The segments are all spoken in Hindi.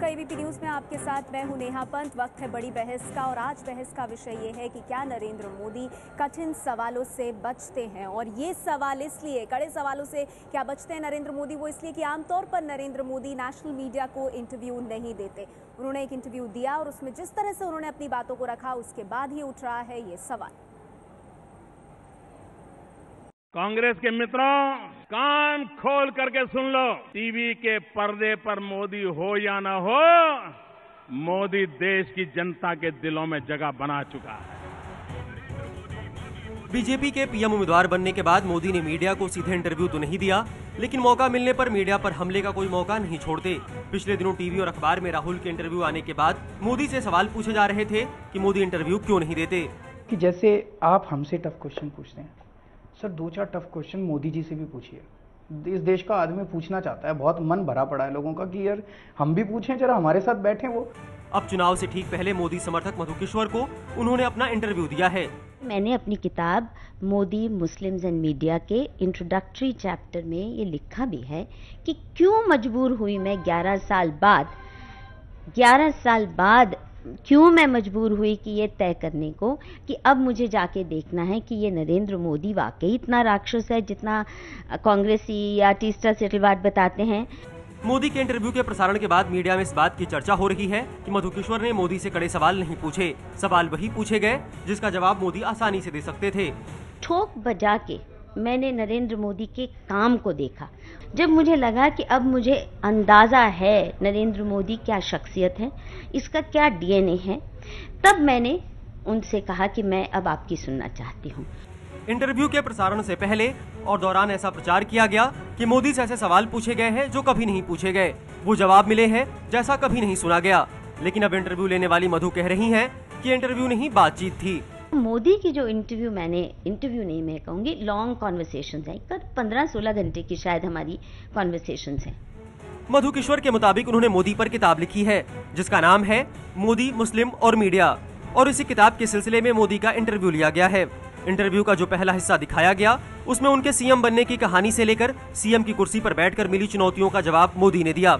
नमस्कार, एबीपी न्यूज में आपके साथ मैं हूं नेहा पंत। वक्त है बड़ी बहस का और आज बहस का विषय ये है कि क्या नरेंद्र मोदी कठिन सवालों से बचते हैं। और ये सवाल इसलिए, कड़े सवालों से क्या बचते हैं नरेंद्र मोदी, वो इसलिए कि आमतौर पर नरेंद्र मोदी नेशनल मीडिया को इंटरव्यू नहीं देते। उन्होंने एक इंटरव्यू दिया और उसमें जिस तरह से उन्होंने अपनी बातों को रखा, उसके बाद ही उठ रहा है ये सवाल। कांग्रेस के मित्रों, कान खोल करके सुन लो। टीवी के पर्दे पर मोदी हो या ना हो, मोदी देश की जनता के दिलों में जगह बना चुका है। बीजेपी के पीएम उम्मीदवार बनने के बाद मोदी ने मीडिया को सीधे इंटरव्यू तो नहीं दिया, लेकिन मौका मिलने पर मीडिया पर हमले का कोई मौका नहीं छोड़ते। पिछले दिनों टीवी और अखबार में राहुल के इंटरव्यू आने के बाद मोदी से सवाल पूछे जा रहे थे कि मोदी इंटरव्यू क्यों नहीं देते। कि जैसे आप हमसे टफ क्वेश्चन पूछते हैं, sir 2-4 tough question Modi ji से भी पूछिए। इस देश का आदमी पूछना चाहता है, बहुत मन भरा पड़ा है लोगों का कि यार हम भी पूछें, जरा हमारे साथ बैठे वो। अब चुनाव से ठीक पहले मोदी समर्थक मधु किश्वर को उन्होंने अपना इंटरव्यू दिया है। मैंने अपनी किताब मोदी मुस्लिम्स एंड मीडिया के इंट्रोडक्टरी चैप्टर में ये लिखा भी है कि क्यों मजबूर हुई मैं 11 साल बाद क्यों मैं मजबूर हुई कि ये तय करने को कि अब मुझे जाके देखना है कि ये नरेंद्र मोदी वाकई इतना राक्षस है जितना कांग्रेसी या टीस्टा सेटलवाद बताते हैं। मोदी के इंटरव्यू के प्रसारण के बाद मीडिया में इस बात की चर्चा हो रही है कि मधु किश्वर ने मोदी से कड़े सवाल नहीं पूछे। सवाल वही पूछे गए जिसका जवाब मोदी आसानी से दे सकते थे। ठोक बजा के मैंने नरेंद्र मोदी के काम को देखा। जब मुझे लगा कि अब मुझे अंदाजा है नरेंद्र मोदी क्या शख्सियत है, इसका क्या डीएनए है, तब मैंने उनसे कहा कि मैं अब आपकी सुनना चाहती हूँ। इंटरव्यू के प्रसारण से पहले और दौरान ऐसा प्रचार किया गया कि मोदी से ऐसे सवाल पूछे गए हैं जो कभी नहीं पूछे गए, वो जवाब मिले हैं जैसा कभी नहीं सुना गया। लेकिन अब इंटरव्यू लेने वाली मधु कह रही हैं कि इंटरव्यू नहीं, बातचीत थी। मोदी की जो इंटरव्यू नहीं मैं कहूँगी, लॉन्ग कॉन्वर्सेशंस हैं, करीब 15-16 घंटे की शायद हमारी कॉन्वर्सेशंस हैं। मधु किश्वर के मुताबिक उन्होंने मोदी पर किताब लिखी है जिसका नाम है मोदी, मुस्लिम और मीडिया, और इसी किताब के सिलसिले में मोदी का इंटरव्यू लिया गया है। इंटरव्यू का जो पहला हिस्सा दिखाया गया उसमें उनके सीएम बनने की कहानी से लेकर सीएम की कुर्सी पर बैठकर मिली चुनौतियों का जवाब मोदी ने दिया।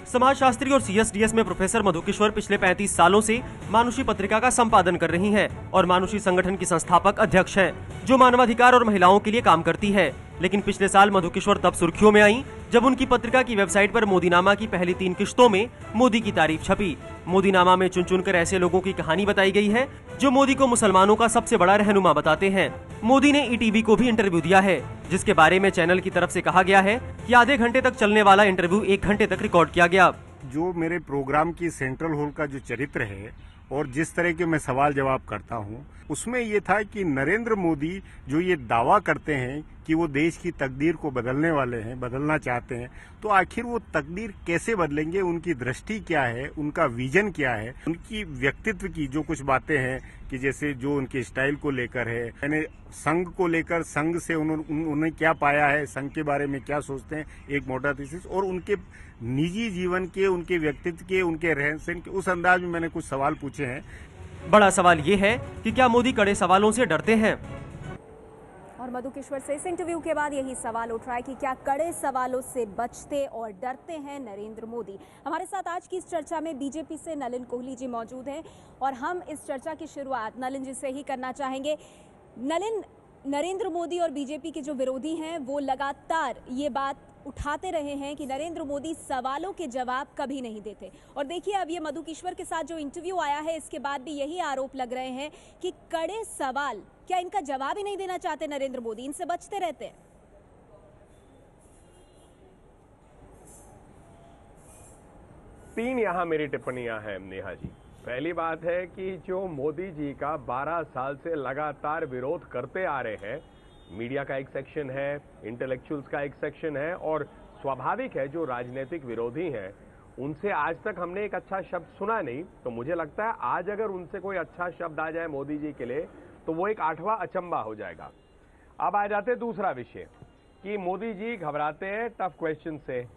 समाजशास्त्री और सीएसडीएस में प्रोफेसर मधु किश्वर पिछले 35 सालों से मानुषी पत्रिका का संपादन कर रही हैं और मानुषी संगठन की संस्थापक अध्यक्ष हैं, जो मानवाधिकार और महिलाओं के लिए काम करती है। लेकिन पिछले साल मधु किश्वर तब सुर्खियों में आई जब उनकी पत्रिका की वेबसाइट पर मोदीनामा की पहली 3 किश्तों में मोदी की तारीफ छपी। मोदीनामा में चुन चुनकर ऐसे लोगों की कहानी बताई गई है जो मोदी को मुसलमानों का सबसे बड़ा रहनुमा बताते हैं। मोदी ने ईटीवी को भी इंटरव्यू दिया है जिसके बारे में चैनल की तरफ से कहा गया है कि आधे घंटे तक चलने वाला इंटरव्यू 1 घंटे तक रिकॉर्ड किया गया। जो मेरे प्रोग्राम की सेंट्रल हॉल का जो चरित्र है और जिस तरह के मैं सवाल जवाब करता हूँ, उसमें ये था कि नरेंद्र मोदी जो ये दावा करते हैं कि वो देश की तकदीर को बदलने वाले हैं, बदलना चाहते हैं, तो आखिर वो तकदीर कैसे बदलेंगे, उनकी दृष्टि क्या है, उनका विजन क्या है, उनकी व्यक्तित्व की जो कुछ बातें हैं कि जैसे जो उनके स्टाइल को लेकर है, यानी संघ को लेकर, संघ से उन्होंने क्या पाया है, संघ के बारे में क्या सोचते हैं, एक मोटा थीसिस, और उनके निजी जीवन के, उनके व्यक्तित्व के, उनके रहन सहन के, उस अंदाज में मैंने कुछ सवाल पूछे हैं। बड़ा सवाल ये है कि क्या मोदी कड़े सवालों से डरते हैं। और मधु किश्वर से इस इंटरव्यू के बाद यही सवाल उठ रहा है कि क्या कड़े सवालों से बचते और डरते हैं नरेंद्र मोदी। हमारे साथ आज की इस चर्चा में बीजेपी से नलिन कोहली जी मौजूद हैं और हम इस चर्चा की शुरुआत नलिन जी से ही करना चाहेंगे। नलिन, नरेंद्र मोदी और बीजेपी के जो विरोधी हैं वो लगातार ये बात उठाते रहे हैं कि नरेंद्र मोदी सवालों के जवाब कभी नहीं देते। और देखिए, अब ये मधु किश्वर के साथ जो इंटरव्यू आया है इसके बाद भी यही आरोप लग रहे हैं कि कड़े सवाल, क्या इनका जवाब ही नहीं देना चाहते नरेंद्र मोदी, इनसे बचते रहते हैं। तीन यहाँ मेरी टिप्पणियां हैं नेहा जी। पहली बात है कि जो मोदी जी का 12 साल से लगातार विरोध करते आ रहे हैं, मीडिया का एक सेक्शन है, इंटेलेक्चुअल्स का एक सेक्शन है, और स्वाभाविक है जो राजनीतिक विरोधी हैं उनसे आज तक हमने एक अच्छा शब्द सुना नहीं। तो मुझे लगता है आज अगर उनसे कोई अच्छा शब्द आ जाए मोदी जी के लिए तो वो एक 8वां अचंबा हो जाएगा। अब आ जाते दूसरा विषय कि मोदी जी घबराते हैं टफ क्वेश्चन से।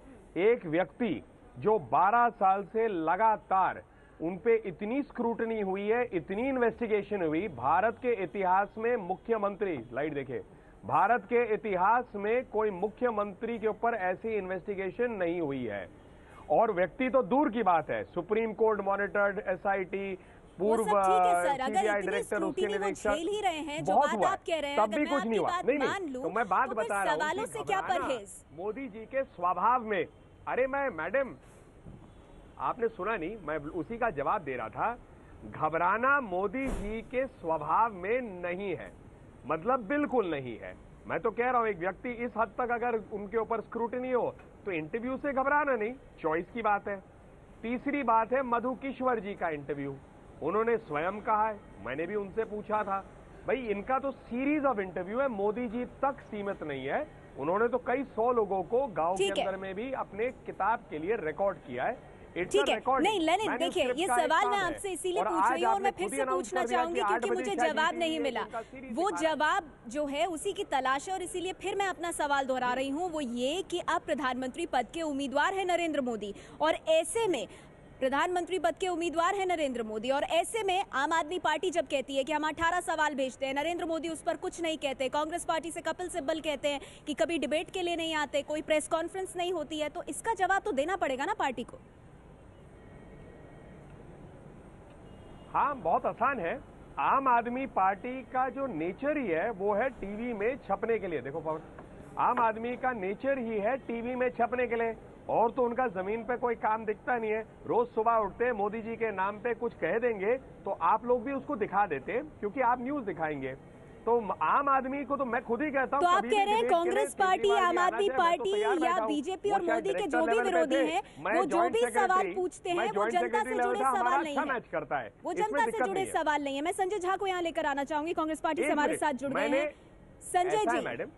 एक व्यक्ति जो 12 साल से लगातार उन पे इतनी स्क्रूटनी हुई है, इतनी इन्वेस्टिगेशन हुई, भारत के इतिहास में मुख्यमंत्री, लाइट देखे, भारत के इतिहास में कोई मुख्यमंत्री के ऊपर ऐसी इन्वेस्टिगेशन नहीं हुई है। और व्यक्ति तो दूर की बात है, सुप्रीम कोर्ट मॉनिटर्ड एसआईटी, पूर्व सीबीआई डायरेक्टर, उसके निरीक्षक, ही रहे हैं, जो बहुत बात हुआ, आप कह रहे हैं, तब भी कुछ नहीं हुआ। नहीं, तो मैं बात बता रहा हूं, सवालों से क्या परहेज? मोदी जी के स्वभाव में, अरे मैं मैडम, आपने सुना नहीं, मैं उसी का जवाब दे रहा था। घबराना मोदी जी के स्वभाव में नहीं है, मतलब बिल्कुल नहीं है। मैं तो कह रहा हूं, एक व्यक्ति इस हद तक अगर उनके ऊपर स्क्रूटिनी हो तो इंटरव्यू से घबराना नहीं, चॉइस की बात है। तीसरी बात है मधु किश्वर जी का इंटरव्यू, उन्होंने स्वयं कहा है, मैंने भी उनसे पूछा था, भाई इनका तो सीरीज ऑफ इंटरव्यू है, मोदी जी तक सीमित नहीं है। उन्होंने तो कई 100 लोगों को गांव के अंदर में भी अपने किताब के लिए रिकॉर्ड किया है। ठीक है, नहीं लेनिन, देखिए ये सवाल मैं आपसे इसीलिए पूछ रही हूँ और मैं फिर से पूछना चाहूंगी क्योंकि मुझे जवाब नहीं मिला। वो जवाब जो है उसी की तलाश है और इसीलिए फिर मैं अपना सवाल दोहरा रही हूँ, वो ये कि अब प्रधानमंत्री पद के उम्मीदवार है नरेंद्र मोदी, और ऐसे में प्रधानमंत्री पद के उम्मीदवार है नरेंद्र मोदी, और ऐसे में आम आदमी पार्टी जब कहती है कि हम 18 सवाल भेजते हैं, नरेंद्र मोदी उस पर कुछ नहीं कहते, कांग्रेस पार्टी से कपिल सिब्बल कहते हैं कि कभी डिबेट के लिए नहीं आते, कोई प्रेस कॉन्फ्रेंस नहीं होती है, तो इसका जवाब तो देना पड़ेगा ना पार्टी को। हाँ, बहुत आसान है। आम आदमी पार्टी का जो नेचर ही है वो है टीवी में छपने के लिए। देखो पवन, आम आदमी का नेचर ही है टीवी में छपने के लिए, और तो उनका जमीन पे कोई काम दिखता नहीं है। रोज सुबह उठते हैं, मोदी जी के नाम पे कुछ कह देंगे तो आप लोग भी उसको दिखा देते, क्योंकि आप न्यूज दिखाएंगे। तो आम आदमी को तो मैं खुद ही कहता हूँ, तो आप कह रहे हैं कांग्रेस पार्टी, आम आदमी पार्टी या बीजेपी और मोदी के जो भी विरोधी हैं, वो जो भी सवाल पूछते हैं वो जनता से जुड़े सवाल नहीं है, वो जनता से जुड़े सवाल नहीं है। मैं संजय झा को यहाँ लेकर आना चाहूंगी, कांग्रेस पार्टी से हमारे साथ जुड़ गए हैं। संजय जी, मैडम,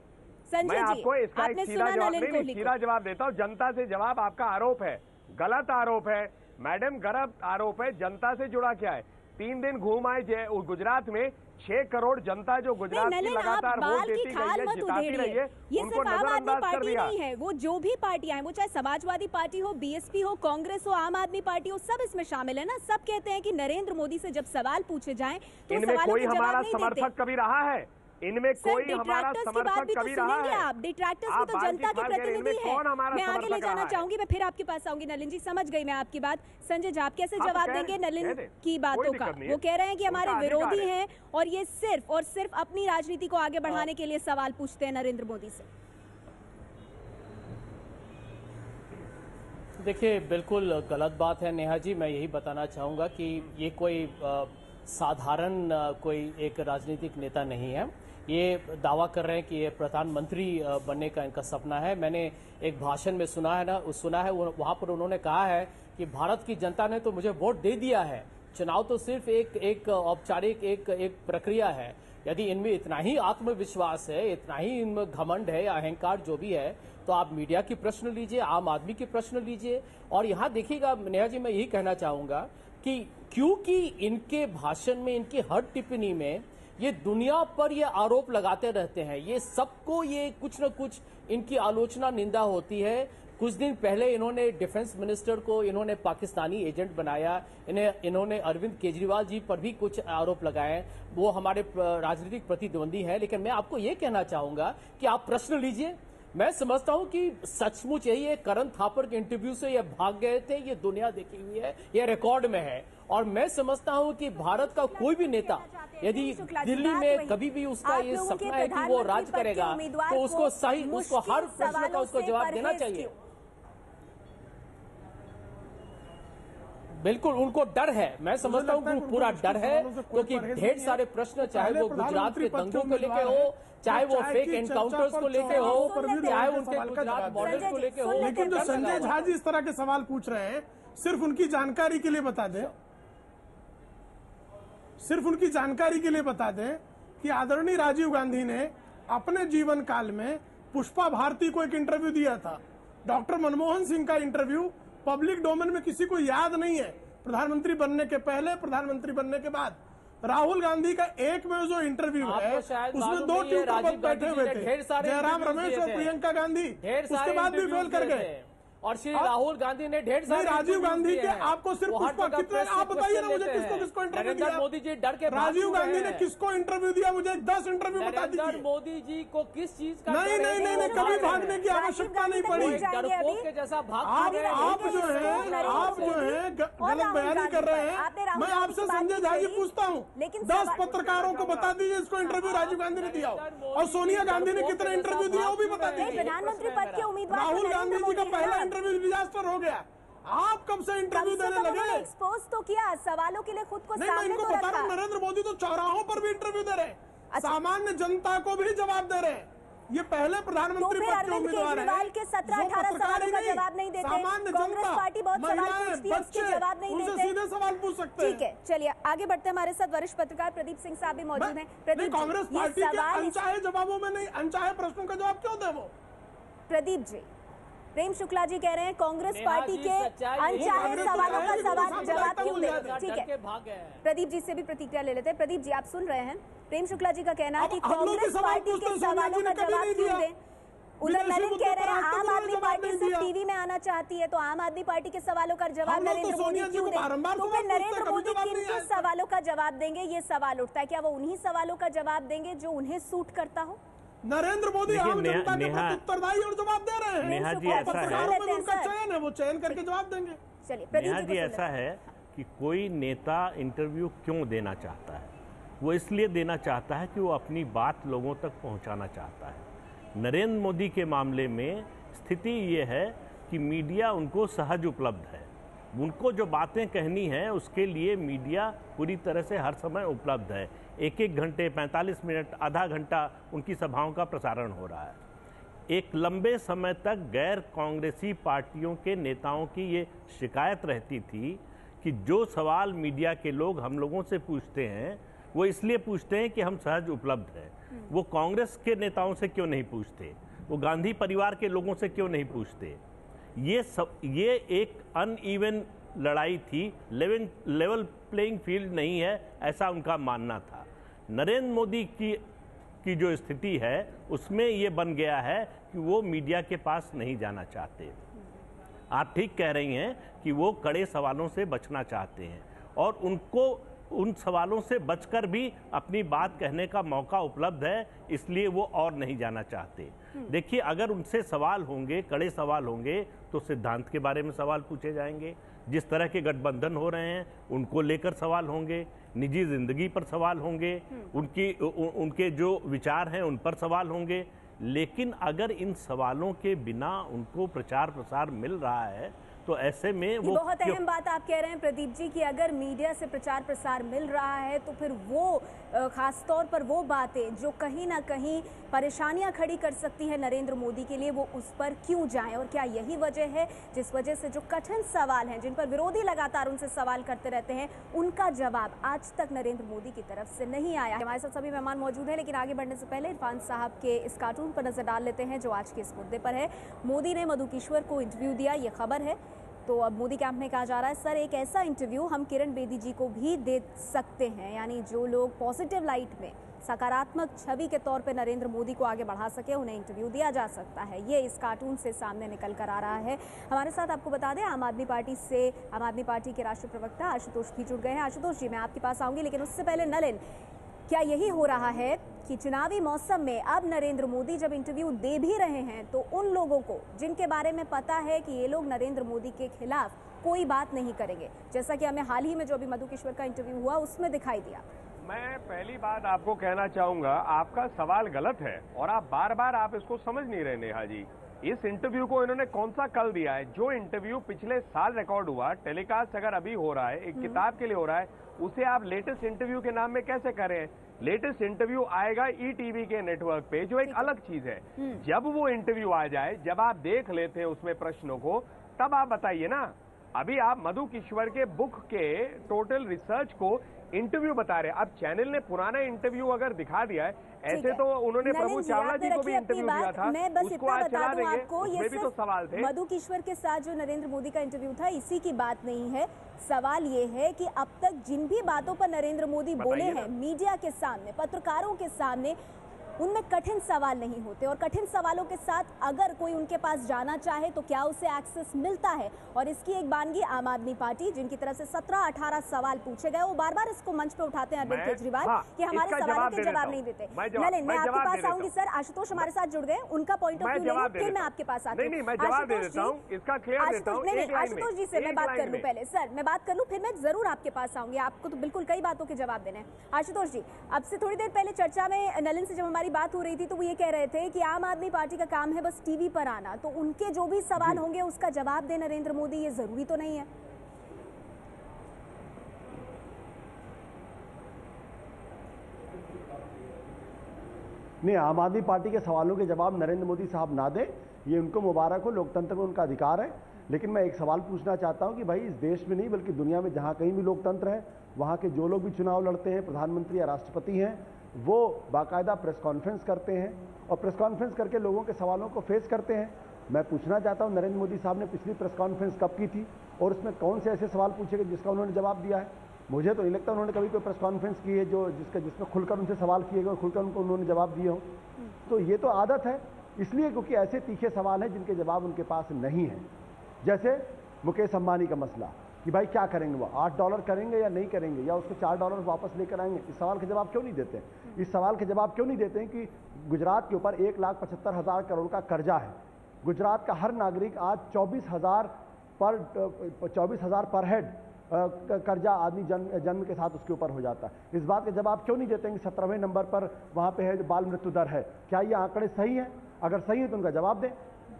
संजय जी, आपको इसका एक सीधा जवाब देता हूँ। जनता से जवाब, आपका आरोप है, गलत आरोप है मैडम, गलत आरोप है। जनता से जुड़ा क्या है? 3 दिन घूम आए गुजरात में, 6 करोड़ जनता जो गुजरात की लगातार वोट देती गई है, जिताती रही है, उनको नजरअंदाज कर दिया। नहीं है, वो जो भी पार्टियां हैं, वो चाहे समाजवादी पार्टी हो, बीएसपी हो, कांग्रेस हो, आम आदमी पार्टी हो, सब इसमें शामिल है ना। सब कहते हैं कि नरेंद्र मोदी से जब सवाल पूछे जाएं तो इनमें कोई हमारा समर्थक कभी रहा है? इनमें कोई हमारा समर्थक कभी रहा है? आप डिट्रैक्टर्स भी तो जनता के प्रतिनिधि हैं। मैं आगे ले जाना चाहूंगी, मैं फिर आपके पास आऊंगी। नलिन जी, समझ गई मैं आपकी बात। संजय जी, आप कैसे जवाब देंगे नलिन की बातों का? वो कह रहे हैं कि हमारे विरोधी हैं और ये सिर्फ और सिर्फ अपनी राजनीति को आगे बढ़ाने के लिए सवाल पूछते हैं नरेंद्र मोदी से। देखिए, बिल्कुल गलत बात है नेहा जी। मैं यही बताना चाहूंगा कि ये कोई साधारण कोई एक राजनीतिक नेता नहीं है। ये दावा कर रहे हैं कि ये प्रधानमंत्री बनने का इनका सपना है। मैंने एक भाषण में सुना है वहां पर उन्होंने कहा है कि भारत की जनता ने तो मुझे वोट दे दिया है, चुनाव तो सिर्फ एक औपचारिक एक प्रक्रिया है। यदि इनमें इतना ही आत्मविश्वास है, इतना ही इनमें घमंड है, अहंकार जो भी है, तो आप मीडिया की प्रश्न लीजिए, आम आदमी की प्रश्न लीजिए। और यहाँ देखिएगा नेहा जी, मैं यही कहना चाहूंगा कि क्योंकि इनके भाषण में, इनकी हर टिप्पणी में ये दुनिया पर ये आरोप लगाते रहते हैं, ये सबको ये कुछ न कुछ इनकी आलोचना, निंदा होती है। कुछ दिन पहले इन्होंने डिफेंस मिनिस्टर को इन्होंने पाकिस्तानी एजेंट बनाया, इन्होंने अरविंद केजरीवाल जी पर भी कुछ आरोप लगाए। वो हमारे राजनीतिक प्रतिद्वंदी है, लेकिन मैं आपको ये कहना चाहूंगा कि आप प्रश्न लीजिए। मैं समझता हूं कि सचमुच यही करण थापर के इंटरव्यू से ये भाग गए थे, ये दुनिया देखी हुई है, ये रिकॉर्ड में है। और मैं समझता हूं कि भारत का कोई भी नेता यदि दिल्ली में कभी भी उसका ये सपना है कि वो राज करेगा, तो उसको हर प्रश्न का उसको जवाब देना चाहिए। बिल्कुल, उनको डर है, मैं समझता हूं कि पूरा डर है, क्योंकि ढेर सारे प्रश्न, चाहे वो गुजरात के दंगों को लेके हो, चाहे वो फेक एनकाउंटर्स को लेके हो, चाहे उनके गुजरात बॉर्डर को लेके हो। लेकिन जो संजय झा जी इस तरह के सवाल पूछ रहे हैं, सिर्फ उनकी जानकारी के लिए बता दें, सिर्फ उनकी जानकारी के लिए बता दें कि आदरणीय राजीव गांधी ने अपने जीवन काल में पुष्पा भारती को एक इंटरव्यू दिया था। डॉक्टर मनमोहन सिंह का इंटरव्यू पब्लिक डोमेन में किसी को याद नहीं है, प्रधानमंत्री बनने के पहले, प्रधानमंत्री बनने के बाद। राहुल गांधी का एक में जो इंटरव्यू है उसमें 2 ट्विटर पर बैठे हुए थे, जयराम रमेश और प्रियंका गांधी, उसके बाद भी फेल कर गए। और श्री राहुल गांधी ने ढेर सारे राजीव गांधी के आपको सिर्फ पुष्पा कितने, आप बताइए ना मुझे किसको इंटरव्यू दिया? मोदी जी डर के राजीव गांधी ने किसको इंटरव्यू दिया? मुझे 10 इंटरव्यू बता दीजिए। मोदी जी को किस चीज का नहीं, कभी भागने की आवश्यकता नहीं पड़ी। डरपोक के जैसा भाग आप जो है गलत बयानी कर रहे हैं। मैं आपसे संजय झा जी पूछता हूँ, 10 पत्रकारों को बता दीजिए इसको इंटरव्यू राजीव गांधी ने दिया हो, और सोनिया गांधी ने कितने इंटरव्यू दिया वो भी बता दीजिए। प्रधानमंत्री पद के उम्मीदवार राहुल गांधी जी का पहला इंटरव्यू डिजास्टर हो गया। आप कब से इंटरव्यू देने लगे? एक्सपोज तो किया, सवालों के लिए खुद को सामने इनको तो बता रहा रखा। हूं, नरेंद्र मोदी तो चौराहों पर भी इंटरव्यू दे रहे हैं, सामान्य जनता को भी जवाब दे रहे हैं। ये पहले प्रधानमंत्री पद के उम्मीदवार हैं के 17-18 सवालों का जवाब नहीं देते। सामान्य कांग्रेस जनता, पार्टी बहुत सवाल पूछती है, उसके जवाब नहीं उनसे देते। सीधे सवाल पूछ सकते हैं। ठीक है, चलिए आगे बढ़ते हैं। हमारे साथ वरिष्ठ पत्रकार प्रदीप सिंह साहब भी मौजूद हैं। प्रदीप, कांग्रेस पार्टी के अनचाहे जवाबों में नहीं, अनचाहे प्रश्नों का जवाब क्यों दे वो? प्रदीप जी, प्रेम शुक्ला जी कह रहे हैं कांग्रेस पार्टी के अनचाहे सवालों का जवाब क्यों दे? ठीक है, प्रदीप जी से भी प्रतिक्रिया ले लेते हैं। प्रदीप जी, आप सुन रहे हैं प्रेम शुक्ला जी का कहना है कि कांग्रेस पार्टी के सवालों का जवाब क्यों दे? उधर नलिन कह रहे हैं आम आदमी पार्टी सिर्फ टीवी में आना चाहती है, तो आम आदमी पार्टी के सवालों का जवाब नरेंद्र मोदी क्यों दे? तो फिर नरेंद्र मोदी किन किन सवालों का जवाब देंगे, ये सवाल उठता है। क्या वो उन्हीं सवालों का जवाब देंगे जो उन्हें सूट करता हो? नरेंद्र मोदी आम जनता के प्रति उत्तरदायी और जवाब दे रहे हैं। नेहा जी, ऐसा है उनका चयन है, वो चयन करके जवाब देंगे। चलिए नेहा जी, ऐसा है कि कोई नेता इंटरव्यू क्यों देना चाहता है? वो इसलिए देना चाहता है कि वो अपनी बात लोगों तक पहुंचाना चाहता है। नरेंद्र मोदी के मामले में स्थिति ये है कि मीडिया उनको सहज उपलब्ध है। उनको जो बातें कहनी है उसके लिए मीडिया पूरी तरह से हर समय उपलब्ध है। 1-1 घंटे, 45 मिनट, आधा घंटा उनकी सभाओं का प्रसारण हो रहा है। एक लंबे समय तक गैर कांग्रेसी पार्टियों के नेताओं की ये शिकायत रहती थी कि जो सवाल मीडिया के लोग हम लोगों से पूछते हैं वो इसलिए पूछते हैं कि हम सहज उपलब्ध हैं। वो कांग्रेस के नेताओं से क्यों नहीं पूछते? वो गांधी परिवार के लोगों से क्यों नहीं पूछते? ये एक अनइवन लड़ाई थी, लेवल प्लेइंग फील्ड नहीं है, ऐसा उनका मानना था। नरेंद्र मोदी की जो स्थिति है उसमें ये बन गया है कि वो मीडिया के पास नहीं जाना चाहते। आप ठीक कह रही हैं कि वो कड़े सवालों से बचना चाहते हैं और उनको उन सवालों से बचकर भी अपनी बात कहने का मौका उपलब्ध है, इसलिए वो और नहीं जाना चाहते। देखिए, अगर उनसे सवाल होंगे, कड़े सवाल होंगे, तो सिद्धांत के बारे में सवाल पूछे जाएंगे। जिस तरह के गठबंधन हो रहे हैं उनको लेकर सवाल होंगे, निजी जिंदगी पर सवाल होंगे, उनके जो विचार हैं उन पर सवाल होंगे। लेकिन अगर इन सवालों के बिना उनको प्रचार प्रसार मिल रहा है तो ऐसे में वो बहुत अहम बात आप कह रहे हैं प्रदीप जी कि अगर मीडिया से प्रचार प्रसार मिल रहा है तो फिर वो खास तौर पर वो बातें जो कहीं ना कहीं परेशानियां खड़ी कर सकती है नरेंद्र मोदी के लिए, वो उस पर क्यों जाएं? और क्या यही वजह है जिस वजह से जो कठिन सवाल हैं जिन पर विरोधी लगातार उनसे सवाल करते रहते हैं, उनका जवाब आज तक नरेंद्र मोदी की तरफ से नहीं आया? हमारे साथ सभी मेहमान मौजूद हैं, लेकिन आगे बढ़ने से पहले इरफान साहब के इस कार्टून पर नजर डाल लेते हैं जो आज के इस मुद्दे पर है। मोदी ने मधु किश्वर को इंटरव्यू दिया, ये खबर है। तो अब मोदी कैंप में कहा जा रहा है सर एक ऐसा इंटरव्यू हम किरण बेदी जी को भी दे सकते हैं, यानी जो लोग पॉजिटिव लाइट में सकारात्मक छवि के तौर पे नरेंद्र मोदी को आगे बढ़ा सके उन्हें इंटरव्यू दिया जा सकता है। ये इस कार्टून से सामने निकल कर आ रहा है। हमारे साथ आपको बता दें आम आदमी पार्टी के राष्ट्रीय प्रवक्ता आशुतोष भी जुड़ गए हैं। आशुतोष जी, मैं आपके पास आऊंगी, लेकिन उससे पहले नलिन, क्या यही हो रहा है कि चुनावी मौसम में अब नरेंद्र मोदी जब इंटरव्यू दे भी रहे हैं तो उन लोगों को जिनके बारे में पता है कि ये लोग नरेंद्र मोदी के खिलाफ कोई बात नहीं करेंगे, जैसा कि हमें हाल ही में जो अभी मधु किश्वर का इंटरव्यू हुआ उसमें दिखाई दिया? मैं पहली बात आपको कहना चाहूंगा, आपका सवाल गलत है और आप बार बार आप इसको समझ नहीं रहे नेहा जी। इस इंटरव्यू को इन्होंने कौन सा कल दिया है? जो इंटरव्यू पिछले साल रिकॉर्ड हुआ, टेलीकास्ट अगर अभी हो रहा है, एक किताब के लिए हो रहा है, उसे आप लेटेस्ट इंटरव्यू के नाम में कैसे कर रहे हैं? लेटेस्ट इंटरव्यू आएगा ईटीवी के नेटवर्क पे, जो एक अलग चीज है। जब वो इंटरव्यू आ जाए, जब आप देख लेते हैं उसमें प्रश्नों को, तब आप बताइए ना। अभी आप मधु किश्वर के बुक के टोटल रिसर्च को इंटरव्यू बता रहे हैं। अब चैनल ने पुराना इंटरव्यू अगर दिखा दिया है, ऐसे तो उन्होंने प्रभु चावला जी को भी इंटरव्यू दिया था, मैं बस इतना बता दूं आपको, ये भी तो सवाल थे। मधु किश्वर के साथ जो नरेंद्र मोदी का इंटरव्यू था इसी की बात नहीं है। सवाल ये है कि अब तक जिन भी बातों पर नरेंद्र मोदी बोले हैं मीडिया के सामने, पत्रकारों के सामने, उनमें कठिन सवाल नहीं होते और कठिन सवालों के साथ अगर कोई उनके पास जाना चाहे तो क्या उसे एक्सेस मिलता है। और इसकी एक बानगी आम आदमी पार्टी, जिनकी तरफ से 17-18 सवाल पूछे गए, वो बार बार इसको मंच पे उठाते हैं अरविंद केजरीवाल कि हमारे सवालों के जवाब नहीं देते। नलिन, मैं आपके पास आऊंगी सर। आशुतोष हमारे साथ जुड़ गए, उनका पॉइंट ऑफ व्यू लेंगे, फिर मैं आपके पास आती हूँ। आशुतोष जी से मैं बात कर लूँ पहले। सर मैं बात कर लूँ, फिर मैं जरूर आपके पास आऊंगी। आपको तो बिल्कुल कई बातों के जवाब देने हैं। आशुतोष जी, अब से थोड़ी देर पहले चर्चा में नलिन से जब हमारी बात हो रही थी तो वो ये कह रहे थे कि आम आदमी पार्टी का काम है बस टीवी पर आना, तो उनके जो भी सवाल होंगे उसका जवाब दे नरेंद्र मोदी, ये जरूरी तो नहीं है? नहीं, आम आदमी पार्टी के सवालों के जवाब नरेंद्र मोदी साहब ना दें, ये उनको मुबारक हो, लोकतंत्र में उनका अधिकार है। लेकिन मैं एक सवाल पूछना चाहता हूं कि भाई इस देश में नहीं बल्कि दुनिया में जहां कहीं भी लोकतंत्र है, वहां के जो लोग भी चुनाव लड़ते हैं, प्रधानमंत्री या राष्ट्रपति हैं, वो बाकायदा प्रेस कॉन्फ्रेंस करते हैं और प्रेस कॉन्फ्रेंस करके लोगों के सवालों को फेस करते हैं। मैं पूछना चाहता हूं नरेंद्र मोदी साहब ने पिछली प्रेस कॉन्फ्रेंस कब की थी और उसमें कौन से ऐसे सवाल पूछे गए जिसका उन्होंने जवाब दिया है? मुझे तो नहीं लगता उन्होंने कभी कोई प्रेस कॉन्फ्रेंस की है जिसमें खुलकर उनसे सवाल किए गए और खुलकर उनको उन्होंने जवाब दिए हों। तो ये तो आदत है, इसलिए क्योंकि ऐसे तीखे सवाल हैं जिनके जवाब उनके पास नहीं है। जैसे मुकेश अंबानी का मसला कि भाई क्या करेंगे, वो $8 करेंगे या नहीं करेंगे, या उसको $4 वापस लेकर आएंगे। इस सवाल के जवाब क्यों नहीं देते? इस सवाल के जवाब क्यों नहीं देते हैं कि गुजरात के ऊपर 1,75,000 करोड़ का कर्जा है। गुजरात का हर नागरिक आज 24,000 पर हेड कर्जा आदमी जन्म के साथ उसके ऊपर हो जाता है। इस बात के जवाब क्यों नहीं देते हैं कि 17वें नंबर पर वहां पे है जो बाल मृत्यु दर है, क्या ये आंकड़े सही हैं? अगर सही है तो उनका जवाब दें।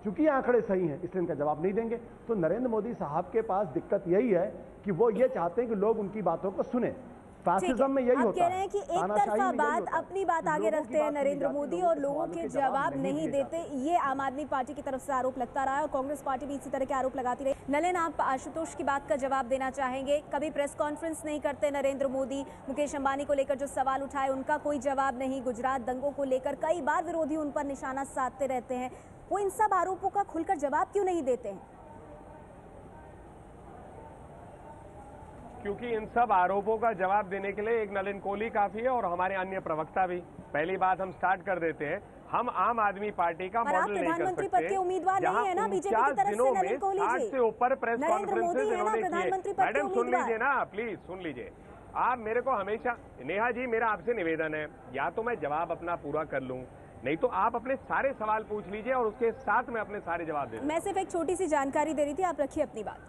चूंकि आंकड़े सही हैं इसलिए इनका जवाब नहीं देंगे। तो नरेंद्र मोदी साहब के पास दिक्कत यही है कि वो ये चाहते हैं कि लोग उनकी बातों को सुने। फैसिज्म में यही होता है। कह रहे हैं कि एक तरफा बात, अपनी बात आगे रखते हैं नरेंद्र मोदी और लोगों के जवाब नहीं देते। ये आम आदमी पार्टी की तरफ से आरोप लगता रहा है और कांग्रेस पार्टी भी इसी तरह के आरोप लगाती रही। नलिन, आप आशुतोष की बात का जवाब देना चाहेंगे? कभी प्रेस कॉन्फ्रेंस नहीं करते नरेंद्र मोदी, मुकेश अंबानी को लेकर जो सवाल उठाए उनका कोई जवाब नहीं, गुजरात दंगों को लेकर कई बार विरोधी उन पर निशाना साधते रहते हैं, वो इन सब आरोपों का खुलकर जवाब क्यों नहीं देते हैं? क्योंकि इन सब आरोपों का जवाब देने के लिए एक नलिन कोहली काफी है और हमारे अन्य प्रवक्ता भी। पहली बात हम स्टार्ट कर देते हैं, हम आम आदमी पार्टी का मॉडल नहीं कर प्रधानमंत्री पद के उम्मीदवार नहीं है ना बीजेपी की तरफ से नलिन कोहली जी? 60 से ऊपर प्रेस कॉन्फ्रेंसेस इन्होंने किए। मैडम सुन लीजिए ना, प्लीज सुन लीजिए। आप मेरे को हमेशा, नेहा जी मेरा आपसे निवेदन है, या तो मैं जवाब अपना पूरा कर लूं, नहीं तो आप अपने सारे सवाल पूछ लीजिए और उसके साथ में अपने सारे जवाब दे। मैं सिर्फ एक छोटी सी जानकारी दे रही थी, आप रखिए अपनी बात।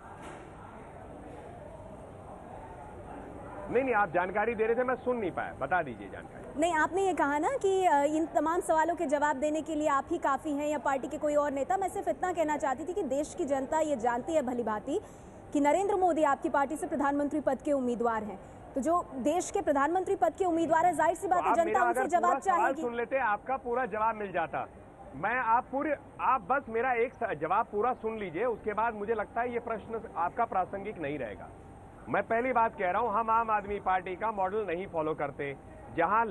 नहीं, आप जानकारी दे रहे थे, मैं सुन नहीं पाया, बता दीजिए जानकारी। नहीं, आपने ये कहा ना कि इन तमाम सवालों के जवाब देने के लिए आप ही काफी हैं या पार्टी के कोई और नेता। मैं सिर्फ इतना कहना चाहती थी कि देश की जनता ये जानती है भली भांति कि नरेंद्र मोदी आपकी पार्टी से प्रधानमंत्री पद के उम्मीदवार हैं। तो जो देश के प्रधानमंत्री पद के उम्मीदवार है, जाहिर सी बात है जनता उनसे जवाब चाहेगी। सुन लेते, आपका पूरा जवाब मिल जाता। आप बस मेरा एक जवाब पूरा सुन लीजिए, उसके बाद मुझे लगता है ये प्रश्न आपका प्रासंगिक नहीं रहेगा। मैं पहली बात कह रहा हूं, हम आम आदमी पार्टी का मॉडल नहीं फॉलो करते, जहां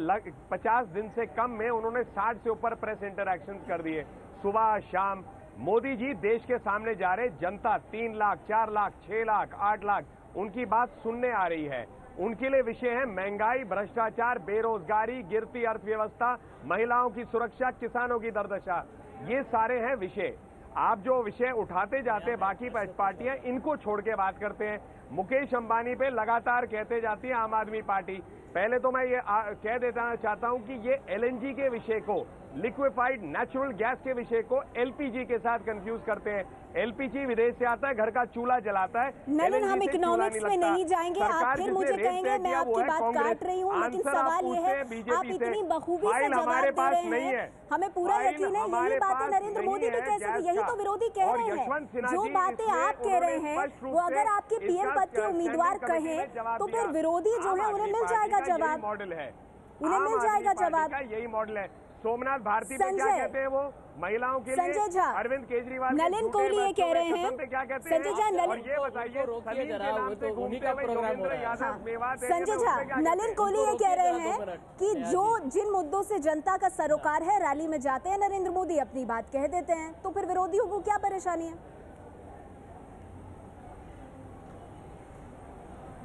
50 दिन से कम में उन्होंने 60 से ऊपर प्रेस इंटरैक्शंस कर दिए सुबह शाम। मोदी जी देश के सामने जा रहे, जनता 3 लाख, 4 लाख, 6 लाख, 8 लाख उनकी बात सुनने आ रही है। उनके लिए विषय है महंगाई, भ्रष्टाचार, बेरोजगारी, गिरती अर्थव्यवस्था, महिलाओं की सुरक्षा, किसानों की दुर्दशा, ये सारे हैं विषय। आप जो विषय उठाते जाते हैं बाकी पार्टियां इनको छोड़ के बात करते हैं। मुकेश अंबानी पे लगातार कहते जाती है आम आदमी पार्टी। पहले तो मैं ये कह देना चाहता हूं कि ये एलएनजी के विषय को, लिक्विफाइड नेचुरल गैस के विषय को एलपीजी के साथ कंफ्यूज करते हैं। एलपीजी विदेश से आता है, घर का चूल्हा जलाता है। नलिन, हम इकोनॉमिक्स में नहीं जाएंगे, आप फिर मुझे कहेंगे मैं आपकी बात काट रही हूँ, लेकिन सवाल ये है आप इतनी बखूबी से जवाब दे रहे हैं, हमें पूरा यकीन है यही बातें नरेंद्र मोदी भी कह सकते, यही तो विरोधी कह रहे हैं। जो बातें आप कह रहे हैं वो अगर आपके पीएम पद के उम्मीदवार कहें तो फिर विरोधी जो है उन्हें मिल जाएगा जवाब, मॉडल है, उन्हें मिल जाएगा जवाब। यही मॉडल है। सोमनाथ भारती पे क्या कहते हैं वो महिलाओं के लिए? संजय झा, अरविंद केजरीवाल, नलिन कोहली ये कह रहे हैं, क्या कहते संजय झा, और ये बताइए संजय झा, नलिन कोहली ये कह रहे हैं कि जिन मुद्दों से जनता का सरोकार है, रैली में जाते हैं नरेंद्र मोदी, अपनी बात कह देते हैं, तो फिर विरोधियों को क्या परेशानी है?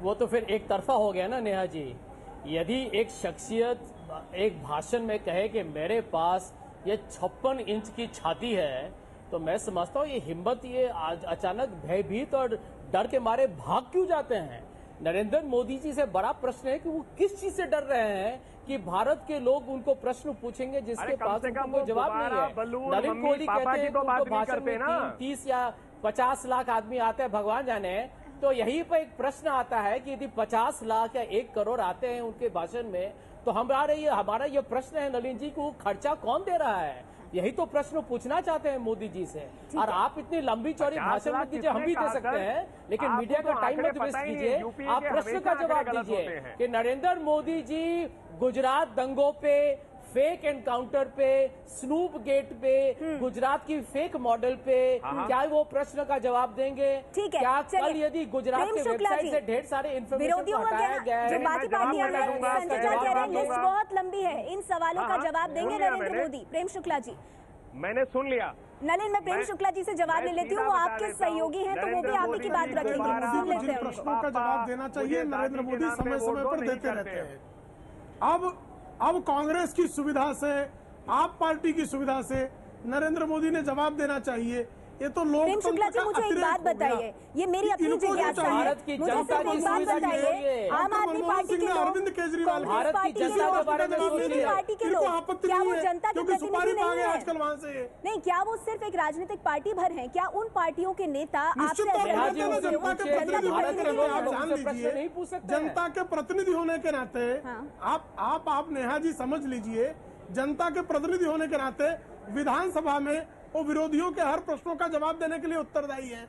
वो तो फिर एक तरफा हो गया ना नेहा जी। यदि एक शख्सियत एक भाषण में कहे कि मेरे पास ये 56 इंच की छाती है, तो मैं समझता हूँ ये हिम्मत, ये अचानक भयभीत और डर के मारे भाग क्यों जाते हैं। नरेंद्र मोदी जी से बड़ा प्रश्न है कि वो किस चीज से डर रहे हैं कि भारत के लोग उनको प्रश्न पूछेंगे जिसके पास उनको कोई जवाब नहीं है। नरेंद्र मोदी कहते हैं कि उनको भाषण में 30 या 50 लाख आदमी आते हैं, भगवान जाने। तो यहीं पर एक प्रश्न आता है कि यदि 50 लाख या 1 करोड़ आते हैं उनके भाषण में, तो हमारा ये प्रश्न है नलिन जी को खर्चा कौन दे रहा है। यही तो प्रश्न पूछना चाहते हैं मोदी जी से। और आप इतनी लंबी चौड़ी भाषण में दीजिए, हम भी दे सकते हैं, लेकिन मीडिया का टाइम मत वेस्ट कीजिए। आप प्रश्न का जवाब दीजिए कि नरेंद्र मोदी जी गुजरात दंगों पे, फेक एनकाउंटर पे, स्नूप गेट पे, गुजरात की फेक मॉडल पे क्या वो प्रश्न का जवाब देंगे? ठीक है, क्या कल यदि गुजरात के वेबसाइट से ढेर सारे इन्फॉर्मेशन को हटाया गया है, जो बाकी पार्टियां हैं, संजय झा कह रहे हैं लिस्ट बहुत लंबी है, इन सवालों का जवाब देंगे नरेंद्र मोदी। प्रेम शुक्ला जी, मैंने सुन लिया। नलिन, मैं प्रेम शुक्ला जी से जवाब ले लेती हूँ, वो आपके सहयोगी हैं, तो वो भी आप ही की बात रखेंगे, सुन लेते हैं। प्रश्नों का जवाब देना चाहिए, नरेंद्र मोदी समय समय पर देते रहते हैं। अब कांग्रेस की सुविधा से, आप पार्टी की सुविधा से नरेंद्र मोदी ने जवाब देना चाहिए। ये तो लोग प्रेम शुक्ला जी, मुझे एक बात बताइए, ये मेरी अपनी जिज्ञासा है, मुझे सिर्फ एक बात बताइए, आम आदमी पार्टी के लोग, अरविंद केजरीवाल, कांग्रेस पार्टी के लोग, पार्टी के लोग, क्या वो जनता के प्रतिनिधि नहीं है? आजकल वहाँ से नहीं, क्या वो सिर्फ एक राजनीतिक पार्टी भर है? क्या उन पार्टियों के नेता आपसे जनता के प्रतिनिधि होने के नाते आप नेहा जी समझ लीजिए, जनता के प्रतिनिधि होने के नाते विधानसभा में वो विरोधियों के हर प्रश्नों का जवाब देने के लिए उत्तरदायी है।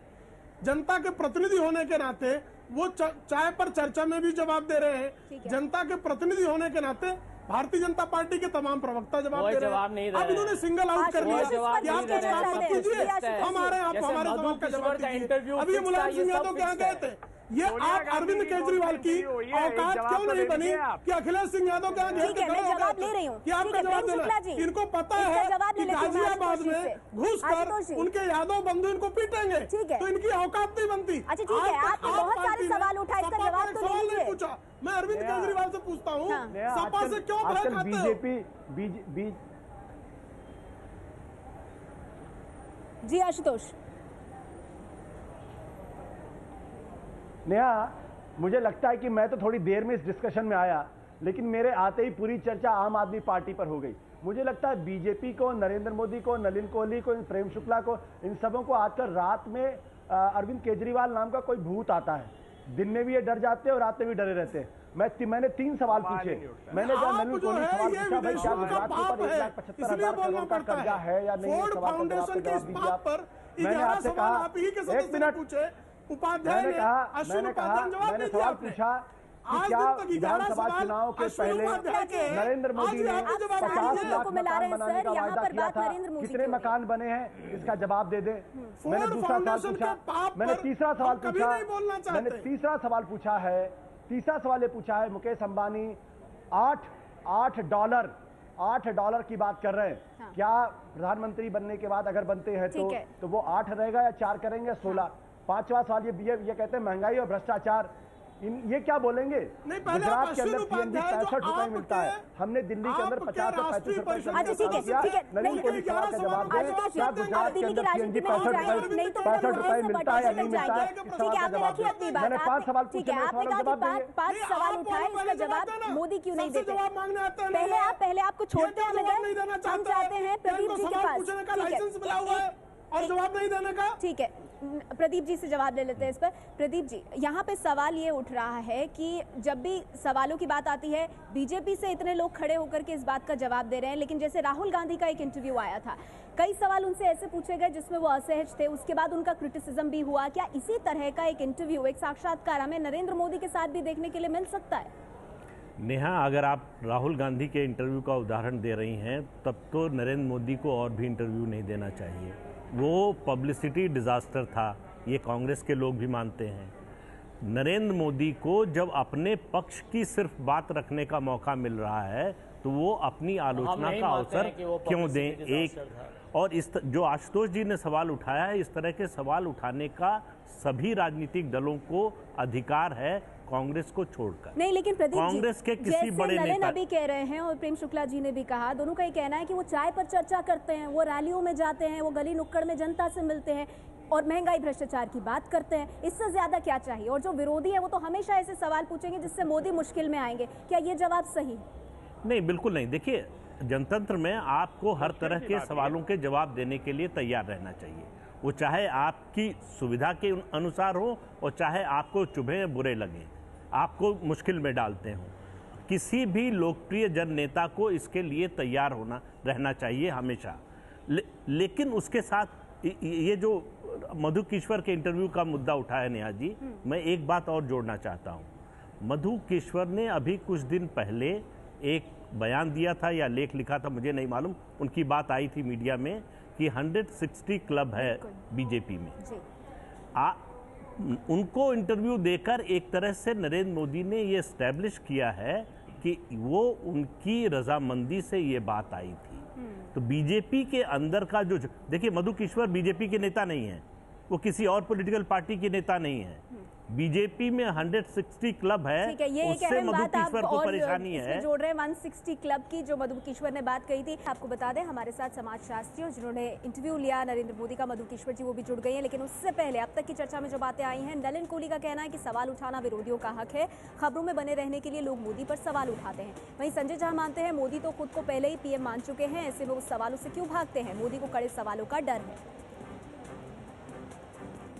जनता के प्रतिनिधि होने के नाते वो चाय पर चर्चा में भी जवाब दे रहे हैं। जनता के प्रतिनिधि होने के नाते भारतीय जनता पार्टी के तमाम प्रवक्ता जवाब दे रहे हैं। अब इन्होंने सिंगल आउट कर लिया कि आप जवाब मत कीजिए, हमारे सवाल का जवाब दीजिए। अभी मुलायम सिंह यादव क्या गए थे, ये आप अरविंद केजरीवाल की औकात क्यों नहीं बनी कि अखिलेश सिंह यादव क्या जवाब ले रही हूँ कि आपका जवाब देना? इनको पता है कि गाजियाबाद में घुसकर उनके यादव बंधु इनको पीटेंगे, तो इनकी औकात नहीं बनती। अच्छा ठीक है, आपने बहुत सारे सवाल उठाए, इसका जवाब तो नहीं पूछा। मैं अरविंद केजरीवाल से पूछता हूँ, सपा से क्यों भय खाते हो? बीजेपी जी आशुतोष। नेहा, मुझे लगता है कि मैं तो थोड़ी देर में इस डिस्कशन में आया, लेकिन मेरे आते ही पूरी चर्चा आम आदमी पार्टी पर हो गई। मुझे लगता है बीजेपी को, नरेंद्र मोदी को, नलिन कोहली को, प्रेम शुक्ला को, इन सबों को आजकल रात में अरविंद केजरीवाल नाम का कोई भूत आता है। दिन में भी ये डर जाते हैं और रात में भी डरे रहते हैं। मैंने 3 सवाल पूछे। मैंने जब नलिन कोहली सवाल पूछा, भाई क्या गुजरात के ऊपर 1,75,000 करोड़ का कर्जा है या नहीं, इस सवाल का जवाब दीजिए आप। मैंने आपसे कहा, 1 मिनट, मैंने सवाल पूछा कि क्या विधानसभा चुनाव के पहले नरेंद्र मोदी ने 50 लाख मकान बनाने का वायदा किया था, कितने मकान बने हैं, इसका जवाब दे दे। मैंने दूसरा सवाल पूछा, मैंने तीसरा सवाल पूछा, मैंने तीसरा सवाल पूछा है, तीसरा सवाल ये पूछा है, मुकेश अंबानी 8 डॉलर की बात कर रहे हैं। हाँ। क्या प्रधानमंत्री बनने के बाद अगर बनते हैं तो वो 8 रहेगा या 4 करेंगे, 16? 5वां सवाल ये कहते हैं महंगाई और भ्रष्टाचार, ये क्या बोलेंगे? गुजरात के अंदर सीएनजी 65 रुपए मिलता है, हमने दिल्ली के अंदर 50 से 35 रुपए। नरेंद्र मोदी सवाल का जवाब दें, क्या गुजरात के अंदर सीएनजी 65 रुपए मिलता है या नहीं मिलता है? इस सवाल का जवाब दें। मैंने 5 सवाल पूछे, मैं सवाल का जवाब देंगे। 5 सवाल उठाए, इसका जवाब मोदी क्यों नहीं देते? पहले आपको छोड़ते हैं, हम चाहते हैं प्रदीप जी के पास और जवाब नहीं देने का। ठीक है, प्रदीप जी से जवाब ले लेते हैं इस पर। प्रदीप जी, यहाँ पे सवाल ये उठ रहा है कि जब भी सवालों की बात आती है, बीजेपी से इतने लोग खड़े होकर के इस बात का जवाब दे रहे हैं, लेकिन जैसे राहुल गांधी का एक इंटरव्यू आया था, कई सवाल उनसे ऐसे पूछे गए जिसमें वो असहज थे, उसके बाद उनका क्रिटिसिज्म भी हुआ। क्या इसी तरह का एक इंटरव्यू, एक साक्षात्कार हमें नरेंद्र मोदी के साथ भी देखने के लिए मिल सकता है? नेहा, अगर आप राहुल गांधी के इंटरव्यू का उदाहरण दे रही हैं, तब तो नरेंद्र मोदी को और भी इंटरव्यू नहीं देना चाहिए। वो पब्लिसिटी डिजास्टर था, ये कांग्रेस के लोग भी मानते हैं। नरेंद्र मोदी को जब अपने पक्ष की सिर्फ बात रखने का मौका मिल रहा है, तो वो अपनी आलोचना का अवसर क्यों दें? एक और इस जो आशुतोष जी ने सवाल उठाया है, इस तरह के सवाल उठाने का सभी राजनीतिक दलों को अधिकार है, कांग्रेस को छोड़कर। नहीं, लेकिन प्रदीप कांग्रेस के किसी बड़े नलिन नेता अभी कह रहे हैं और प्रेम शुक्ला जी ने भी कहा, दोनों का ये कहना है कि वो चाय पर चर्चा करते हैं, वो रैलियों में जाते हैं, वो गली नुक्कड़ में जनता से मिलते हैं और महंगाई भ्रष्टाचार की बात करते हैं। इससे ज्यादा क्या चाहिए? और जो विरोधी है वो तो हमेशा ऐसे सवाल पूछेंगे जिससे मोदी मुश्किल में आएंगे। क्या ये जवाब सही है? नहीं, बिल्कुल नहीं। देखिए, जनतंत्र में आपको हर तरह के सवालों के जवाब देने के लिए तैयार रहना चाहिए, वो चाहे आपकी सुविधा के अनुसार हो और चाहे आपको चुभे बुरे लगे, आपको मुश्किल में डालते हो। किसी भी लोकप्रिय जन नेता को इसके लिए तैयार होना रहना चाहिए हमेशा। लेकिन उसके साथ ये जो मधु किश्वर के इंटरव्यू का मुद्दा उठाया नेहा जी, मैं एक बात और जोड़ना चाहता हूं। मधु किश्वर ने अभी कुछ दिन पहले एक बयान दिया था या लेख लिखा था, मुझे नहीं मालूम, उनकी बात आई थी मीडिया में कि 160 क्लब है बीजेपी में। उनको इंटरव्यू देकर एक तरह से नरेंद्र मोदी ने ये एस्टैब्लिश किया है कि वो उनकी रजामंदी से ये बात आई थी। तो बीजेपी के अंदर का जो देखिए, मधु किश्वर बीजेपी के नेता नहीं है, वो किसी और पॉलिटिकल पार्टी के नेता नहीं है। बीजेपी में 160 क्लब है, ठीक है, ये एक उससे अहम मधु बात आप किश्वर को और परेशानी है। जोड़ रहे हैं 160 क्लब की, जो मधु किश्वर ने बात कही थी। आपको बता दें, हमारे साथ समाजशास्त्री और जिन्होंने इंटरव्यू लिया नरेंद्र मोदी का, मधु किश्वर जी, वो भी जुड़ गई हैं। लेकिन उससे पहले अब तक की चर्चा में जो बातें आई हैं, नलिन कोहली का कहना है कि सवाल उठाना विरोधियों का हक है, खबरों में बने रहने के लिए लोग मोदी पर सवाल उठाते हैं। वहीं संजय झा मानते हैं मोदी तो खुद को पहले ही पीएम मान चुके हैं, ऐसे में उस सवालों से क्यों भागते हैं, मोदी को कड़े सवालों का डर है।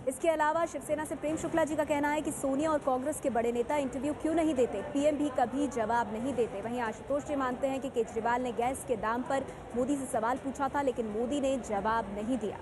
इसके अलावा शिवसेना से प्रेम शुक्ला जी का कहना है कि सोनिया और कांग्रेस के बड़े नेता इंटरव्यू क्यों नहीं देते, पीएम भी कभी जवाब नहीं देते। वहीं आशुतोष जी मानते हैं कि केजरीवाल ने गैस के दाम पर मोदी से सवाल पूछा था, लेकिन मोदी ने जवाब नहीं दिया।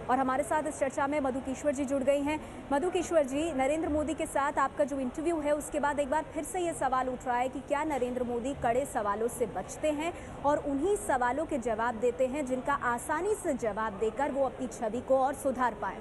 और हमारे साथ इस चर्चा में मधु किश्वर जी जुड़ गई हैं। मधु किश्वर जी, नरेंद्र मोदी के साथ आपका जो इंटरव्यू है उसके बाद एक बार फिर से ये सवाल उठ रहा है कि क्या नरेंद्र मोदी कड़े सवालों से बचते हैं और उन्हीं सवालों के जवाब देते हैं जिनका आसानी से जवाब देकर वो अपनी छवि को और सुधार पाए।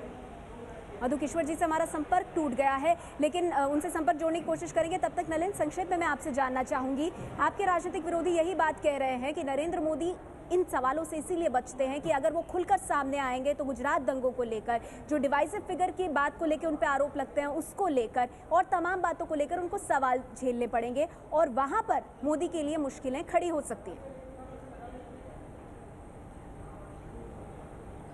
मधु किश्वर जी से हमारा संपर्क टूट गया है, लेकिन उनसे संपर्क जोड़ने की कोशिश करेंगे। तब तक नलिन, संक्षेप में मैं आपसे जानना चाहूंगी, आपके राजनीतिक विरोधी यही बात कह रहे हैं कि नरेंद्र मोदी इन सवालों से इसीलिए बचते हैं कि अगर वो खुलकर सामने आएंगे तो गुजरात दंगों को लेकर, जो डिवाइसिव फिगर की बात को लेकर उन पर आरोप लगते हैं उसको लेकर और तमाम बातों को लेकर उनको सवाल झेलने पड़ेंगे और वहां पर मोदी के लिए मुश्किलें खड़ी हो सकती हैं।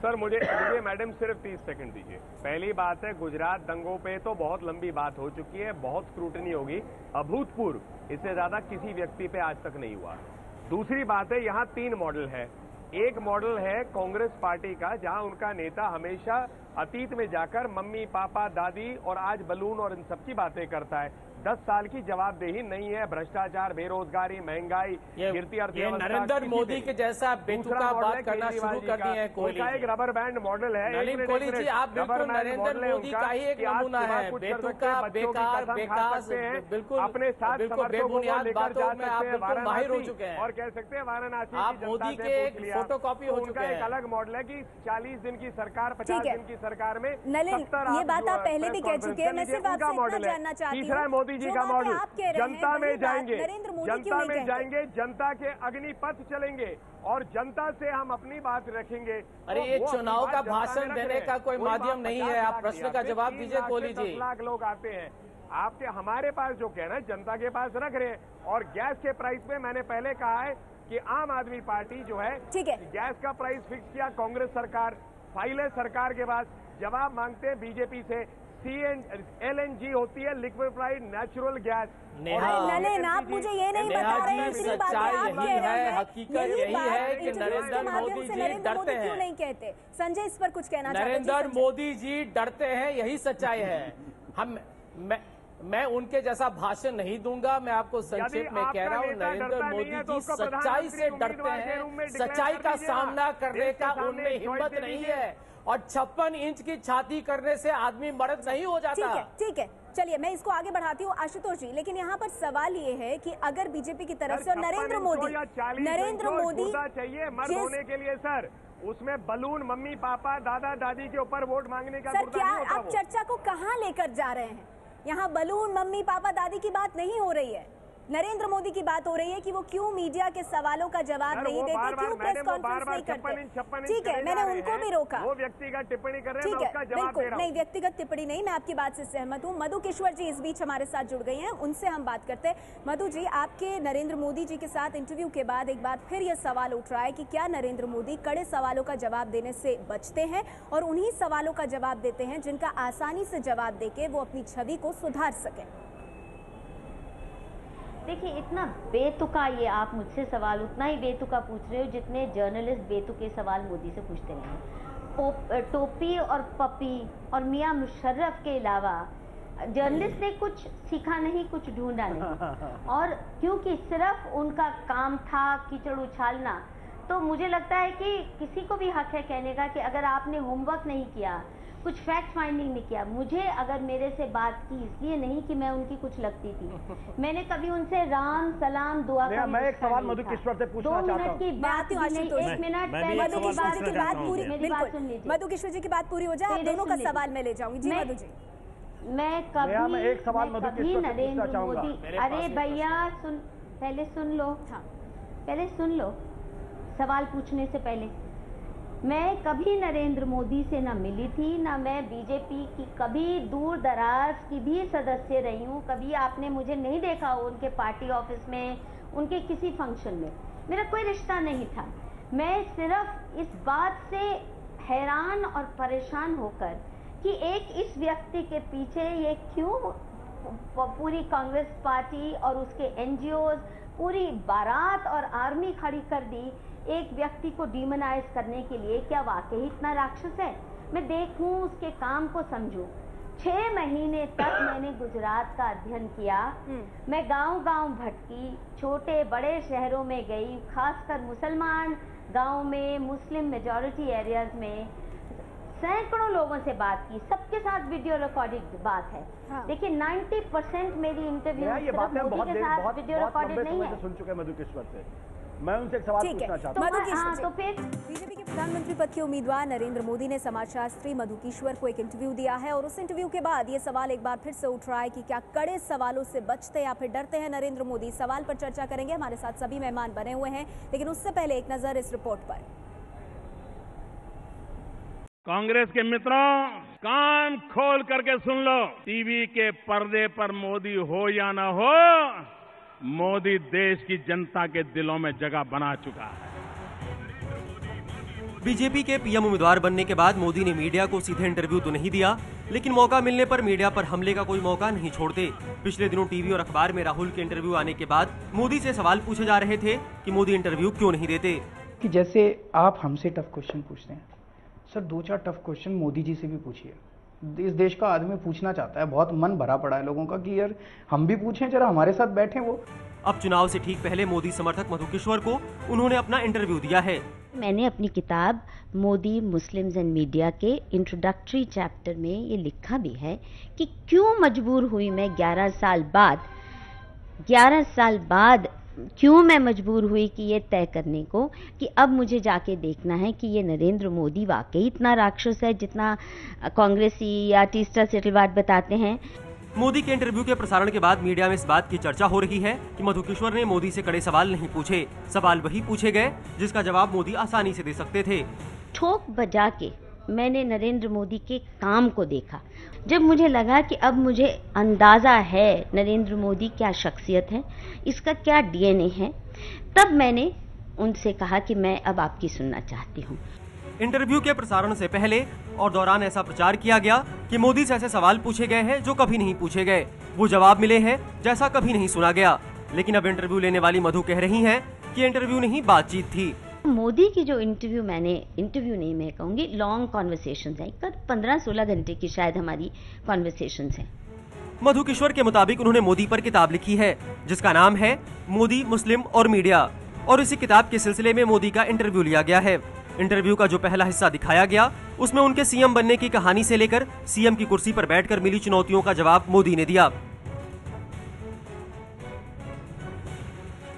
सर, मुझे मैडम सिर्फ 30 सेकंड दीजिए। पहली बात है, गुजरात दंगों पे तो बहुत लंबी बात हो चुकी है, बहुत स्क्रूटनी होगी, अभूतपूर्व, इससे ज्यादा किसी व्यक्ति पे आज तक नहीं हुआ। दूसरी बात है, यहाँ 3 मॉडल है। एक मॉडल है कांग्रेस पार्टी का, जहां उनका नेता हमेशा अतीत में जाकर मम्मी पापा दादी और आज बलून और इन सब की बातें करता है। 10 साल की जवाबदेही नहीं है, भ्रष्टाचार, बेरोजगारी, महंगाई, गिरती अर्थव्यवस्था। नरेंद्र मोदी के जैसा बेतुका बात करना शुरू कर दिए हैं कोहली। एक रबर बैंड मॉडल है। नलिन कोहली जी, आप बिल्कुल नरेंद्र मोदी का ही एक नमूना है, बेतुका, बेकार, बेकास, बिल्कुल अपने साथ बिल्कुल बेबुनियाद बातों में आप बिल्कुल माहिर हो चुके हैं और कह सकते हैं वाराणसी आप मोदी के एक फोटोकॉपी हो चुके हैं। एक अलग मॉडल है कि 40 दिन की सरकार, 50 दिन की सरकार में नलिन, ये बात आप पहले भी कह चुके हैं, मैं सिर्फ आपसे इतना जानना चाहती हूं। तीसरा मोदी जी का मॉडल, जनता में जाएंगे, जनता में जाएंगे, जनता के अग्निपथ चलेंगे और जनता से हम अपनी बात रखेंगे। अरे ये चुनाव का भाषण देने का कोई माध्यम नहीं है, आप प्रश्न का जवाब दीजिए कोहली जी। 10 लाख लोग आते हैं आपके, हमारे पास जो कहना है जनता के पास रख रहे हैं। और गैस के प्राइस पे मैंने पहले कहा है कि आम आदमी पार्टी जो है, गैस का प्राइस फिक्स किया कांग्रेस सरकार, फाइल है सरकार के पास, जवाब मांगते हैं बीजेपी से। LNG होती है, लिक्विफाइड नेचुरल गैस। नलिन, आप मुझे ये नहीं बता रहे हैं, सच्चाई यही है, हकीकत यही है कि नरेंद्र मोदी जी डरते हैं। क्यों नहीं कहते? संजय इस पर कुछ कहना चाहते हैं? नरेंद्र मोदी जी डरते हैं, यही सच्चाई है। मैं उनके जैसा भाषण नहीं दूंगा, मैं आपको संक्षेप में कह रहा हूं, नरेंद्र मोदी जी सच्चाई से डरते हैं, सच्चाई का सामना करने का उनमें हिम्मत नहीं है और 56 इंच की छाती करने से आदमी मर्द नहीं हो जाता। ठीक है, चलिए मैं इसको आगे बढ़ाती हूँ आशुतोष जी। लेकिन यहाँ पर सवाल ये है कि अगर बीजेपी की तरफ से और नरेंद्र मोदी चाहिए मर्द होने के लिए सर, उसमें बलून मम्मी पापा दादा दादी के ऊपर वोट मांगने का सर, क्या आप चर्चा को कहाँ लेकर जा रहे हैं? यहाँ बलून, मम्मी पापा दादी की बात नहीं हो रही है, नरेंद्र मोदी की बात हो रही है कि वो क्यों मीडिया के सवालों का जवाब नहीं देते, क्यों प्रेस कॉन्फ्रेंस नहीं करते। ठीक है, मैंने उनको भी रोका। वो व्यक्तिगत टिप्पणी कर रहे हैं, ठीक उसका है, जवाब बिल्कुल दे रहा नहीं, व्यक्तिगत टिप्पणी नहीं, मैं आपकी बात से सहमत हूँ। मधुकेश्वर जी इस बीच हमारे साथ जुड़ गई हैं, उनसे हम बात करते हैं। मधु जी, आपके नरेंद्र मोदी जी के साथ इंटरव्यू के बाद एक बार फिर यह सवाल उठ रहा है कि क्या नरेंद्र मोदी कड़े सवालों का जवाब देने से बचते हैं और उन्हीं सवालों का जवाब देते हैं जिनका आसानी से जवाब देके वो अपनी छवि को सुधार सकें। देखिए, इतना बेतुका ये आप मुझसे सवाल उतना ही बेतुका पूछ रहे हो जितने जर्नलिस्ट बेतुके सवाल मोदी से पूछते रहे। टोपी और पपी और मियां मुशर्रफ के अलावा जर्नलिस्ट ने कुछ सीखा नहीं, कुछ ढूंढा नहीं। और क्योंकि सिर्फ उनका काम था कीचड़ उछालना, तो मुझे लगता है कि किसी को भी हक है कहने का कि अगर आपने होमवर्क नहीं किया, कुछ फैक्ट फाइंडिंग नहीं किया। मुझे अगर मेरे से बात की इसलिए नहीं कि मैं उनकी कुछ लगती थी, मैंने कभी उनसे राम सलाम दुआ का मैं एक सवाल मधुकेश्वर से पूछना चाहता हूं। 2 मिनट की बात नहीं, 1 मिनट मधुकेश्वर जी की बात पूरी, बिल्कुल मधुकेश्वर जी की बात पूरी हो जाए, दोनों का सवाल मैं ले जाऊंगी। जी मधु जी, मैं कभी नरेंद्र मोदी, अरे भैया सुन, पहले सुन लो, पहले सुन लो सवाल पूछने से पहले। मैं कभी नरेंद्र मोदी से ना मिली थी, ना मैं बीजेपी की कभी दूर दराज की भी सदस्य रही हूँ। कभी आपने मुझे नहीं देखा हो उनके पार्टी ऑफिस में, उनके किसी फंक्शन में, मेरा कोई रिश्ता नहीं था। मैं सिर्फ इस बात से हैरान और परेशान होकर कि एक इस व्यक्ति के पीछे ये क्यों पूरी कांग्रेस पार्टी और उसके एनजीओज, पूरी बारात और आर्मी खड़ी कर दी एक व्यक्ति को डिमोनाइज करने के लिए। क्या वाकई इतना राक्षस है? मैं देखूं, उसके काम को समझूं। 6 महीने तक मैंने गुजरात का अध्ययन किया। मैं गांव-गांव भटकी, छोटे बड़े शहरों में गई, खासकर मुसलमान गांव में, मुस्लिम मेजॉरिटी एरियाज में सैकड़ों लोगों से बात की, सबके साथ वीडियो रिकॉर्डेड बात है। देखिए 90% मेरी इंटरव्यू मोदी के साथ वीडियो रिकॉर्डेड नहीं है। सुन चुके मधुकेश्वर से, मैं उनसे एक सवाल पूछना चाहता हूं। तो फिर बीजेपी के प्रधानमंत्री पद के उम्मीदवार नरेंद्र मोदी ने समाजशास्त्री मधुकेश्वर को एक इंटरव्यू दिया है और उस इंटरव्यू के बाद ये सवाल एक बार फिर से उठ रहा है कि क्या कड़े सवालों से बचते या फिर डरते हैं नरेंद्र मोदी। सवाल पर चर्चा करेंगे, हमारे साथ सभी मेहमान बने हुए हैं, लेकिन उससे पहले एक नजर इस रिपोर्ट पर। कांग्रेस के मित्रों, कान खोल करके सुन लो, टीवी के पर्दे पर मोदी हो या ना हो, मोदी देश की जनता के दिलों में जगह बना चुका है। बीजेपी के पीएम उम्मीदवार बनने के बाद मोदी ने मीडिया को सीधे इंटरव्यू तो नहीं दिया, लेकिन मौका मिलने पर मीडिया पर हमले का कोई मौका नहीं छोड़ते। पिछले दिनों टीवी और अखबार में राहुल के इंटरव्यू आने के बाद मोदी से सवाल पूछे जा रहे थे कि मोदी इंटरव्यू क्यों नहीं देते। कि जैसे आप हमसे टफ क्वेश्चन पूछते हैं, sir 2-4 tough question Modi ji से भी पूछिए। इस देश का आदमी पूछना चाहता है, बहुत मन भरा पड़ा है लोगों का कि यार हम भी पूछें, जरा हमारे साथ बैठे वो। अब चुनाव से ठीक पहले मोदी समर्थक मधुकेश्वर को उन्होंने अपना इंटरव्यू दिया है। मैंने अपनी किताब मोदी मुस्लिम्स एंड मीडिया के इंट्रोडक्टरी चैप्टर में ये लिखा भी है कि क्यों मजबूर हुई मैं 11 साल बाद क्यों मैं मजबूर हुई कि ये तय करने को कि अब मुझे जाके देखना है कि ये नरेंद्र मोदी वाकई इतना राक्षस है जितना कांग्रेसी या तीसरा सेटलवाद बताते हैं। मोदी के इंटरव्यू के प्रसारण के बाद मीडिया में इस बात की चर्चा हो रही है कि मधुकेश्वर ने मोदी से कड़े सवाल नहीं पूछे, सवाल वही पूछे गए जिसका जवाब मोदी आसानी से दे सकते थे। ठोक बजा के मैंने नरेंद्र मोदी के काम को देखा। जब मुझे लगा कि अब मुझे अंदाजा है नरेंद्र मोदी क्या शख्सियत है, इसका क्या डीएनए है, तब मैंने उनसे कहा कि मैं अब आपकी सुनना चाहती हूँ। इंटरव्यू के प्रसारण से पहले और दौरान ऐसा प्रचार किया गया कि मोदी से ऐसे सवाल पूछे गए हैं जो कभी नहीं पूछे गए, वो जवाब मिले हैं जैसा कभी नहीं सुना गया। लेकिन अब इंटरव्यू लेने वाली मधु कह रही हैं कि इंटरव्यू नहीं बातचीत थी। मोदी की जो इंटरव्यू नहीं मैं कहूंगी, लॉन्ग कॉन्वर्सेशंस हैं, 15-16 घंटे की शायद हमारी कॉन्वर्सेशंस हैं। मधुकेश्वर के मुताबिक उन्होंने मोदी पर किताब लिखी है जिसका नाम है मोदी, मुस्लिम और मीडिया, और इसी किताब के सिलसिले में मोदी का इंटरव्यू लिया गया है। इंटरव्यू का जो पहला हिस्सा दिखाया गया उसमें उनके सीएम बनने की कहानी से लेकर सीएम की कुर्सी पर बैठकर मिली चुनौतियों का जवाब मोदी ने दिया।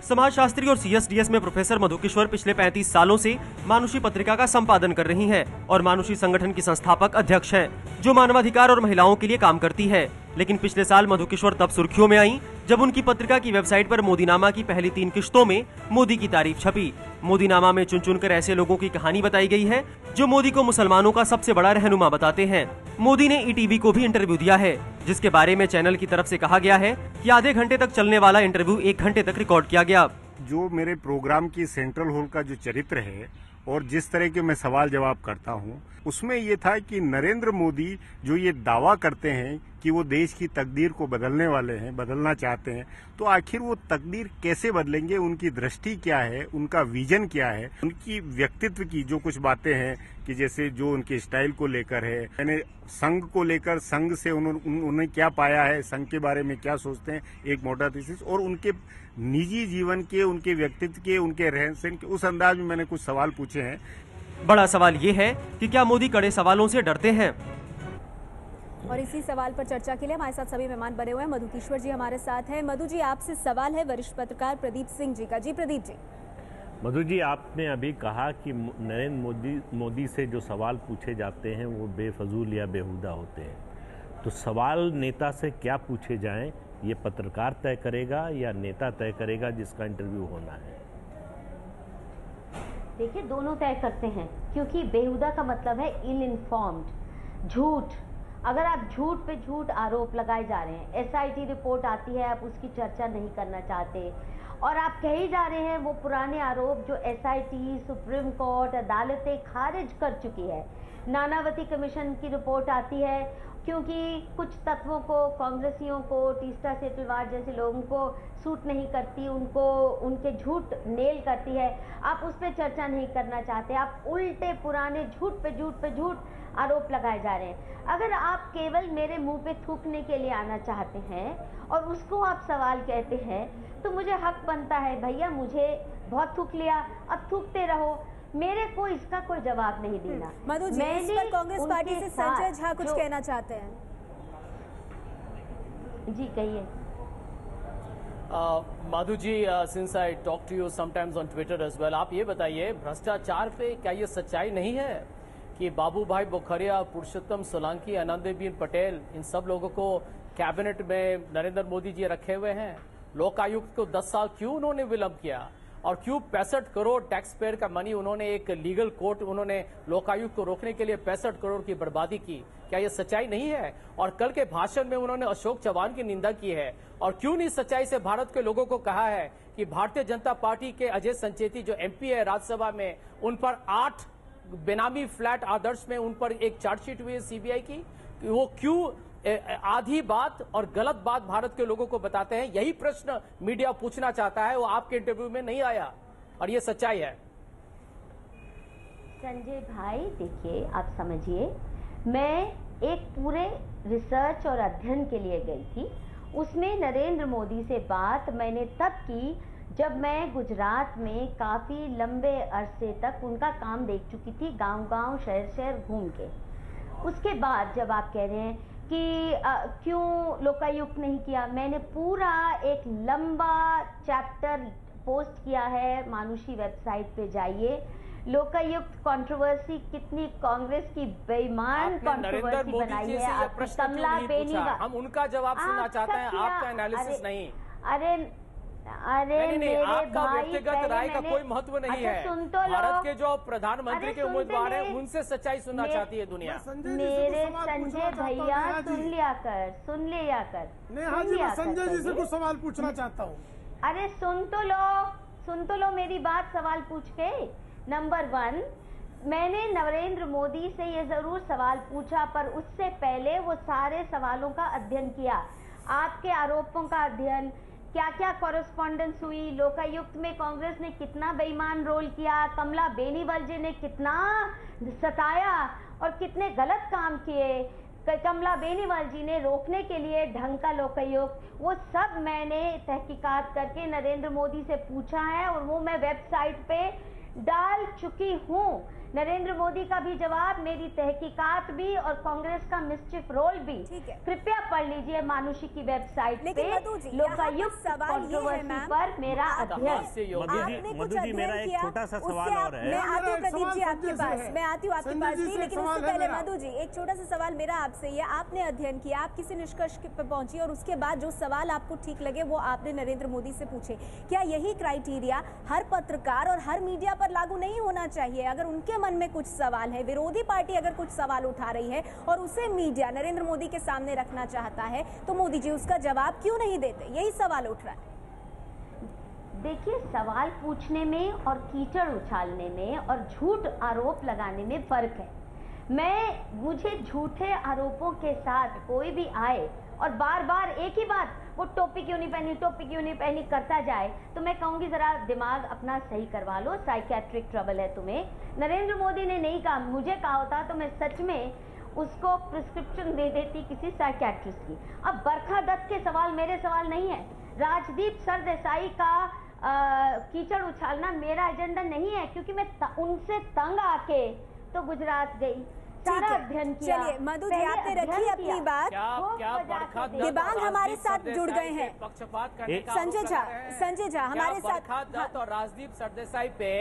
समाजशास्त्री और सीएसडीएस में प्रोफेसर मधुकेश्वर पिछले 35 सालों से मानुषी पत्रिका का संपादन कर रही हैं और मानुषी संगठन की संस्थापक अध्यक्ष हैं, जो मानवाधिकार और महिलाओं के लिए काम करती है। लेकिन पिछले साल मधुकिश्वर तब सुर्खियों में आई जब उनकी पत्रिका की वेबसाइट पर मोदीनामा की पहली 3 किश्तों में मोदी की तारीफ छपी। मोदीनामा में चुन चुनकर ऐसे लोगों की कहानी बताई गई है जो मोदी को मुसलमानों का सबसे बड़ा रहनुमा बताते हैं। मोदी ने ईटीवी को भी इंटरव्यू दिया है, जिसके बारे में चैनल की तरफ से कहा गया है कि आधे घंटे तक चलने वाला इंटरव्यू 1 घंटे तक रिकॉर्ड किया गया। जो मेरे प्रोग्राम की सेंट्रल हॉल का जो चरित्र है और जिस तरह के मैं सवाल जवाब करता हूं, उसमें ये था कि नरेंद्र मोदी जो ये दावा करते हैं कि वो देश की तकदीर को बदलने वाले हैं, बदलना चाहते हैं, तो आखिर वो तकदीर कैसे बदलेंगे, उनकी दृष्टि क्या है, उनका विजन क्या है, उनकी व्यक्तित्व की जो कुछ बातें हैं कि जैसे जो उनके स्टाइल को लेकर है, मैंने संघ को लेकर संघ से उन्होंने क्या पाया है, संघ के बारे में क्या सोचते हैं, एक मोटा थीसिस, और उनके निजी जीवन के, उनके व्यक्तित्व के, उनके रहन सहन के, उस अंदाज में मैंने कुछ सवाल पूछे हैं। बड़ा सवाल ये है कि क्या मोदी कड़े सवालों से डरते हैं? और इसी सवाल पर चर्चा के लिए हमारे साथ सभी मेहमान बने हुए हैं। मधुकिश्वर जी हमारे साथ हैं। मधु जी, आपसे सवाल है वरिष्ठ पत्रकार प्रदीप सिंह जी का। जी प्रदीप जी। मधु जी, आपने अभी कहा कि नरेंद्र मोदी से जो सवाल पूछे जाते हैं वो बेफजूल या बेहुदा होते हैं, तो सवाल नेता से क्या पूछे जाएं ये पत्रकार तय करेगा या नेता तय करेगा जिसका इंटरव्यू होना है? देखिए, दोनों तय करते हैं, क्योंकि बेहुदा का मतलब है इल इन्फॉर्म्ड, झूठ। अगर आप झूठ पे झूठ आरोप लगाए जा रहे हैं, एसआईटी रिपोर्ट आती है, आप उसकी चर्चा नहीं करना चाहते और आप कह ही जा रहे हैं वो पुराने आरोप जो एसआईटी, सुप्रीम कोर्ट, अदालतें खारिज कर चुकी है। नानावती कमीशन की रिपोर्ट आती है क्योंकि कुछ तत्वों को, कांग्रेसियों को, टीस्टा सेटलवाड जैसे लोगों को सूट नहीं करती, उनको उनके झूठ नेल करती है, आप उस पर चर्चा नहीं करना चाहते, आप उल्टे पुराने झूठ पे झूठ आरोप लगाए जा रहे हैं। अगर आप केवल मेरे मुंह पे थूकने के लिए आना चाहते हैं और उसको आप सवाल कहते हैं, तो मुझे हक बनता है, भैया मुझे बहुत थूक लिया, अब थूकते रहो, मेरे को इसका कोई जवाब नहीं देना। मधु जी, इस पर कांग्रेस पार्टी से संजय झा कुछ कहना चाहते हैं। जी कहिए। Madhu ji, since I talk to you sometimes on Twitter as well, आप ये बताइए, भ्रष्टाचार पे क्या ये सच्चाई नहीं है कि बाबू भाई बोखरिया, पुरुषोत्तम सोलंकी, आनंदीबेन पटेल, इन सब लोगों को कैबिनेट में नरेंद्र मोदी जी रखे हुए हैं? लोकायुक्त को 10 साल क्यों उन्होंने विलंब किया और क्यों 65 करोड़ टैक्स पेयर का मनी उन्होंने एक लीगल कोर्ट, उन्होंने लोकायुक्त को रोकने के लिए 65 करोड़ की बर्बादी की? क्या यह सच्चाई नहीं है? और कल के भाषण में उन्होंने अशोक चव्हाण की निंदा की है, और क्यों नहीं सच्चाई से भारत के लोगों को कहा है कि भारतीय जनता पार्टी के अजय संचेती जो एमपी है राज्यसभा में, उन पर 8 बेनामी फ्लैट आदर्श में उन पर एक चार्जशीट हुई है सीबीआई की? वो क्यों आधी बात और गलत बात भारत के लोगों को बताते हैं? यही प्रश्न मीडिया पूछना चाहता है, वो आपके इंटरव्यू में नहीं आया और ये सच्चाई है। संजय भाई, देखिए आप समझिए, मैं एक पूरे रिसर्च और अध्ययन के लिए गई थी। उसमें नरेंद्र मोदी से बात मैंने तब की जब मैं गुजरात में काफी लंबे अरसे तक उनका काम देख चुकी थी, गांव-गांव, शहर-शहर घूम के। उसके बाद जब आप कह रहे हैं कि क्यों लोकायुक्त नहीं किया, मैंने पूरा एक लंबा चैप्टर पोस्ट किया है, मानुषी वेबसाइट पे जाइए। लोकायुक्त कंट्रोवर्सी कितनी कांग्रेस की बेईमान कंट्रोवर्सी बनाई है। आपने कमला बेनीवाल, हम उनका जवाब सुनना चाहते हैं, आपका एनालिसिस नहीं। अरे नहीं, मेरे आपका व्यक्तिगत राय का कोई महत्व नहीं है। सुन तो लो, भारत के जो प्रधानमंत्री के उम्मीदवार हैं उनसे सच्चाई सुनना चाहती है दुनिया। मेरे संजय भैया सुन लिया कर। संजय जी से कुछ सवाल पूछना चाहता हूँ। अरे सुन तो लो मेरी बात, सवाल पूछ के। नंबर 1, मैंने नरेंद्र मोदी से ये जरूर सवाल पूछा, पर उससे पहले वो सारे सवालों का अध्ययन किया, आपके आरोपों का अध्ययन, क्या क्या कॉरेस्पॉन्डेंस हुई, लोकायुक्त में कांग्रेस ने कितना बेईमान रोल किया, कमला बेनीवाल जी ने कितना सताया और कितने गलत काम किए, कमला बेनीवाल जी ने रोकने के लिए ढंग का लोकायुक्त, वो सब मैंने तहकीकात करके नरेंद्र मोदी से पूछा है और वो मैं वेबसाइट पे डाल चुकी हूँ। नरेंद्र मोदी का भी जवाब, मेरी तहकीकात भी और कांग्रेस का मिस्चिफ रोल भी कृपया पढ़ लीजिए मानुषी की वेबसाइट पे। लोकायुक्त कंट्रोवर्सी पर मेरा अध्ययन। मधु जी मेरा एक छोटा सा सवाल और है। मैं आती हूँ प्रदीप जी आपके पास, मैं आती हूँ आपके पास जी, लेकिन उससे पहले मधु जी एक छोटा सा सवाल मेरा आपसे, ये आपने अध्ययन किया, आप किसी निष्कर्ष पे पहुंची और उसके बाद जो सवाल आपको ठीक लगे वो आपने नरेंद्र मोदी से पूछे। क्या यही क्राइटेरिया हर पत्रकार और हर मीडिया पर लागू नहीं होना चाहिए? अगर उनके मन में कुछ सवाल है, विरोधी पार्टी अगर कुछ सवाल उठा रही है और उसे मीडिया नरेंद्र मोदी के सामने रखना चाहता है, तो मोदी जी उसका जवाब क्यों नहीं देते? यही सवाल उठ रहा है। देखिए, सवाल पूछने में और कीचड़ उछालने में और झूठ आरोप लगाने में फर्क है। मुझे झूठे आरोपों के साथ कोई भी आए और बार बार एक ही बात, वो टोपी क्यों नहीं पहनी, टोपी क्यों नहीं पहनी करता जाए, तो मैं कहूंगी जरा दिमाग अपना सही करवा लो, साइकेट्रिक ट्रबल है तुम्हें। नरेंद्र मोदी ने नहीं कहा, मुझे कहा होता तो मैं सच में उसको प्रिस्क्रिप्शन दे देती किसी साइकेट्रिस्ट की। अब बरखा दत्त के सवाल मेरे सवाल नहीं है, राजदीप सरदेसाई का कीचड़ उछालना मेरा एजेंडा नहीं है, क्योंकि मैं उनसे तंग आके तो गुजरात गई, सारा अध्ययन किया। चलिए मधु जी आपने रखी अपनी बात। दिबांग हमारे साथ जुड़ गए हैं, पक्षपात करने का संजय झा हमारे साथ, बरखा दत्त और राजदीप सरदेसाई पे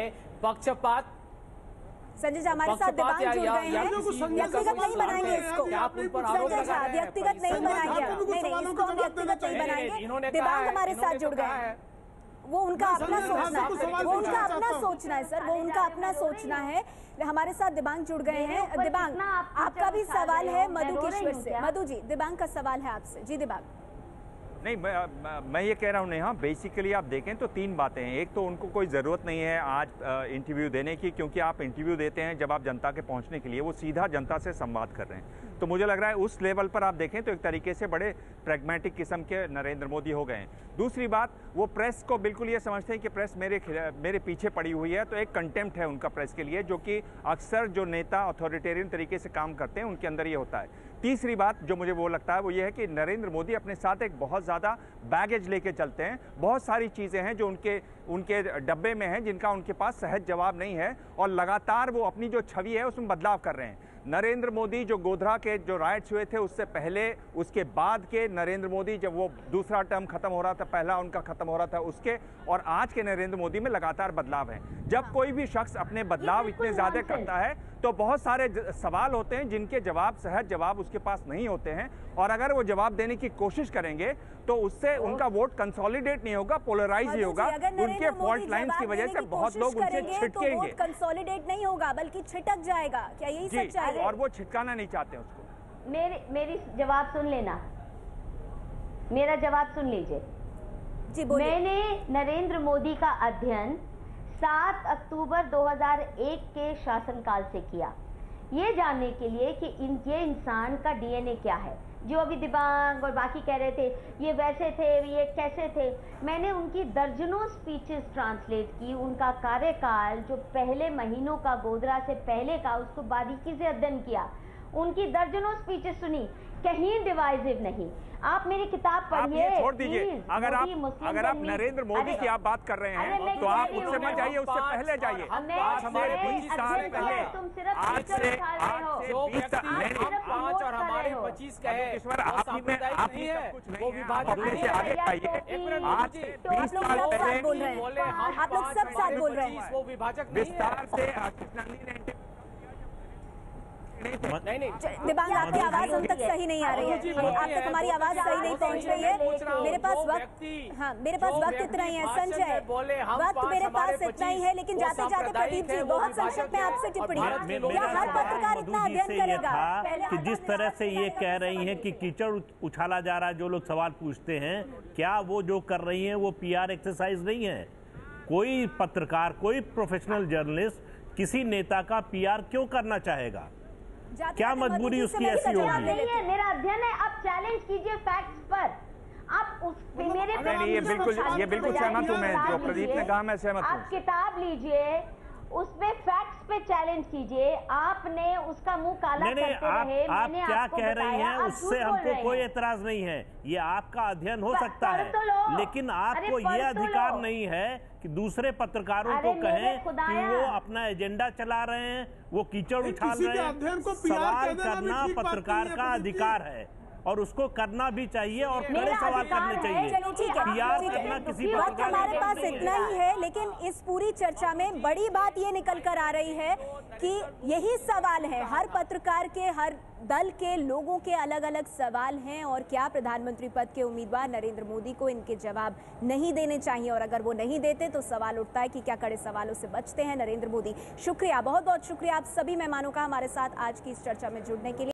पक्षपात। संजय झा हमारे साथ दिबांग जुड़ गए हैं, व्यक्तिगत नहीं बनाएंगे इसको। संजय झा व्यक्तिगत नहीं बनाएंगे, नहीं इसको हम व्यक्तिगत नहीं बनाएंगे। दिबांग हमारे साथ जुड़ गए हैं, वो उनका अपना सोचना है, वो उनका अपना सोचना है सर, वो उनका अपना सोचना है। हमारे साथ दिबांग जुड़ गए हैं। दिबांग आपका भी सवाल है मधुकेश्वर से। मधु जी दिबांग का सवाल है आपसे। जी दिबांग। नहीं, मैं ये कह रहा हूँ नेहा, बेसिकली आप देखें तो तीन बातें हैं। एक तो उनको कोई ज़रूरत नहीं है आज इंटरव्यू देने की, क्योंकि आप इंटरव्यू देते हैं जब आप जनता के पहुँचने के लिए, वो सीधा जनता से संवाद कर रहे हैं। तो मुझे लग रहा है उस लेवल पर आप देखें तो एक तरीके से बड़े प्रैग्मेटिक किस्म के नरेंद्र मोदी हो गए हैं। दूसरी बात, वो प्रेस को बिल्कुल ये समझते हैं कि प्रेस मेरे पीछे पड़ी हुई है, तो एक कंटेम्प्ट है उनका प्रेस के लिए, जो कि अक्सर जो नेता अथॉरिटेरियन तरीके से काम करते हैं उनके अंदर ये होता है। तीसरी बात जो मुझे वो लगता है वो ये है कि नरेंद्र मोदी अपने साथ एक बहुत ज़्यादा बैगेज लेके चलते हैं। बहुत सारी चीज़ें हैं जो उनके डब्बे में हैं, जिनका उनके पास सहज जवाब नहीं है, और लगातार वो अपनी जो छवि है उसमें बदलाव कर रहे हैं। नरेंद्र मोदी जो गोधरा के जो राइट्स हुए थे उससे पहले, उसके बाद के नरेंद्र मोदी, जब वो दूसरा टर्म खत्म हो रहा था, पहला उनका खत्म हो रहा था उसके, और आज के नरेंद्र मोदी में लगातार बदलाव है। जब कोई भी शख्स अपने बदलाव इतने ज्यादा करता है तो बहुत सारे सवाल होते हैं जिनके जवाब, सहज जवाब उसके पास नहीं होते हैं, और अगर वो जवाब देने की कोशिश करेंगे तो उससे उनका वोट कंसोलिडेट नहीं होगा, पोलराइज ही होगा। उनके फॉल्ट लाइन्स की वजह से बहुत लोग उनसे छिटकेंगे, कंसोलिडेट नहीं होगा बल्कि छिटक जाएगा। क्या यही सच्चाई है? और वो छिटकाना नहीं चाहते उसको। मेरी जवाब सुन लेना, मेरा जवाब सुन लीजिए जी। बोलिए। मैंने नरेंद्र मोदी का अध्ययन 7 अक्टूबर 2001 के शासनकाल से किया, ये जानने के लिए कि ये इंसान का डीएनए क्या है। जो अभी दिबांग और बाकी कह रहे थे ये वैसे थे, ये कैसे थे, मैंने उनकी दर्जनों स्पीचेस ट्रांसलेट की, उनका कार्यकाल जो पहले महीनों का, गोधरा से पहले का, उसको बारीकी से अध्ययन किया, उनकी दर्जनों स्पीचेस सुनी, कहीं डिवाइसिव नहीं। आप मेरी किताब पढ़िए, छोड़ दीजिए। अगर आप नरेंद्र मोदी की आप बात कर रहे हैं तो आप उससे मत जाइए, उससे पहले जाइए। आज हमारे 20 साल पहले, आज से 5 और हमारे 25 कहे नहीं है, वो विभाजन नहीं है। आज 20 साल पहले बोले आप लोग सब साथ बोल रहे हैं, वो विभाजक विस्तार से कृष्णाली ने नहीं दिबांग आपकी आवाज हम तक सही नहीं आ रही है, आप तक हमारी आवाज सही नहीं पहुंच रही है। मेरे पास वक्त इतना ही है संजय, वक्त मेरे पास इतना ही है, लेकिन जाते जाते प्रदीप जी बहुत संक्षिप्त में आपसे टिप्पणी, क्या हर पत्रकार इतना अध्ययन करेगा? कि जिस तरह से ये कह रही हैं कि कीचड़ उछाला जा रहा है, जो लोग सवाल पूछते हैं, क्या वो जो कर रही हैं वो पीआर एक्सरसाइज नहीं है? कोई पत्रकार, कोई प्रोफेशनल जर्नलिस्ट किसी नेता का पीआर क्यों करना चाहेगा? क्या मजबूरी उसकी ऐसी होगी? मेरा अध्ययन है, आप चैलेंज कीजिए फैक्ट्स पर। आप उस मेरे ये बिल्कुल सहमत हूं मैं, जो प्रदीप ने कहा मैं सहमत हूं। आप किताब लीजिए, उसमें फैक्ट्स पे चैलेंज कीजिए, आपने उसका मुंह काला करते रहे। आप मैंने क्या आपको कह रही बताया, हैं आप उससे झूठ बोल हमको रहे कोई हैं। एतराज नहीं है, ये आपका अध्ययन हो सकता है, तो लो। लेकिन आपको अरे ये पढ़ तो अधिकार लो। नहीं है कि दूसरे पत्रकारों अरे को मेरे कहें कि खुदाया। वो अपना एजेंडा चला रहे हैं, वो कीचड़ उछाल किसी रहे के हैं। अध्ययन को PR सवाल कह देना भी करना ठीक बात पत्रकार नहीं है, का प्रदीप जी। अधिकार है और उसको करना भी चाहिए और कड़े मेरा सवाल अधिकार करने है। चाहिए। चलो ठीक है, PR ठीक करना है। किसी वक्त पत्रकार हमारे का पास नहीं इतना ही है, लेकिन इस पूरी चर्चा में बड़ी बात ये निकल कर आ रही है कि यही सवाल है, हर पत्रकार के, हर दल के लोगों के अलग अलग सवाल हैं और क्या प्रधानमंत्री पद के उम्मीदवार नरेंद्र मोदी को इनके जवाब नहीं देने चाहिए, और अगर वो नहीं देते तो सवाल उठता है कि क्या कड़े सवालों से बचते हैं नरेंद्र मोदी। शुक्रिया, बहुत बहुत शुक्रिया आप सभी मेहमानों का हमारे साथ आज की इस चर्चा में जुड़ने के लिए।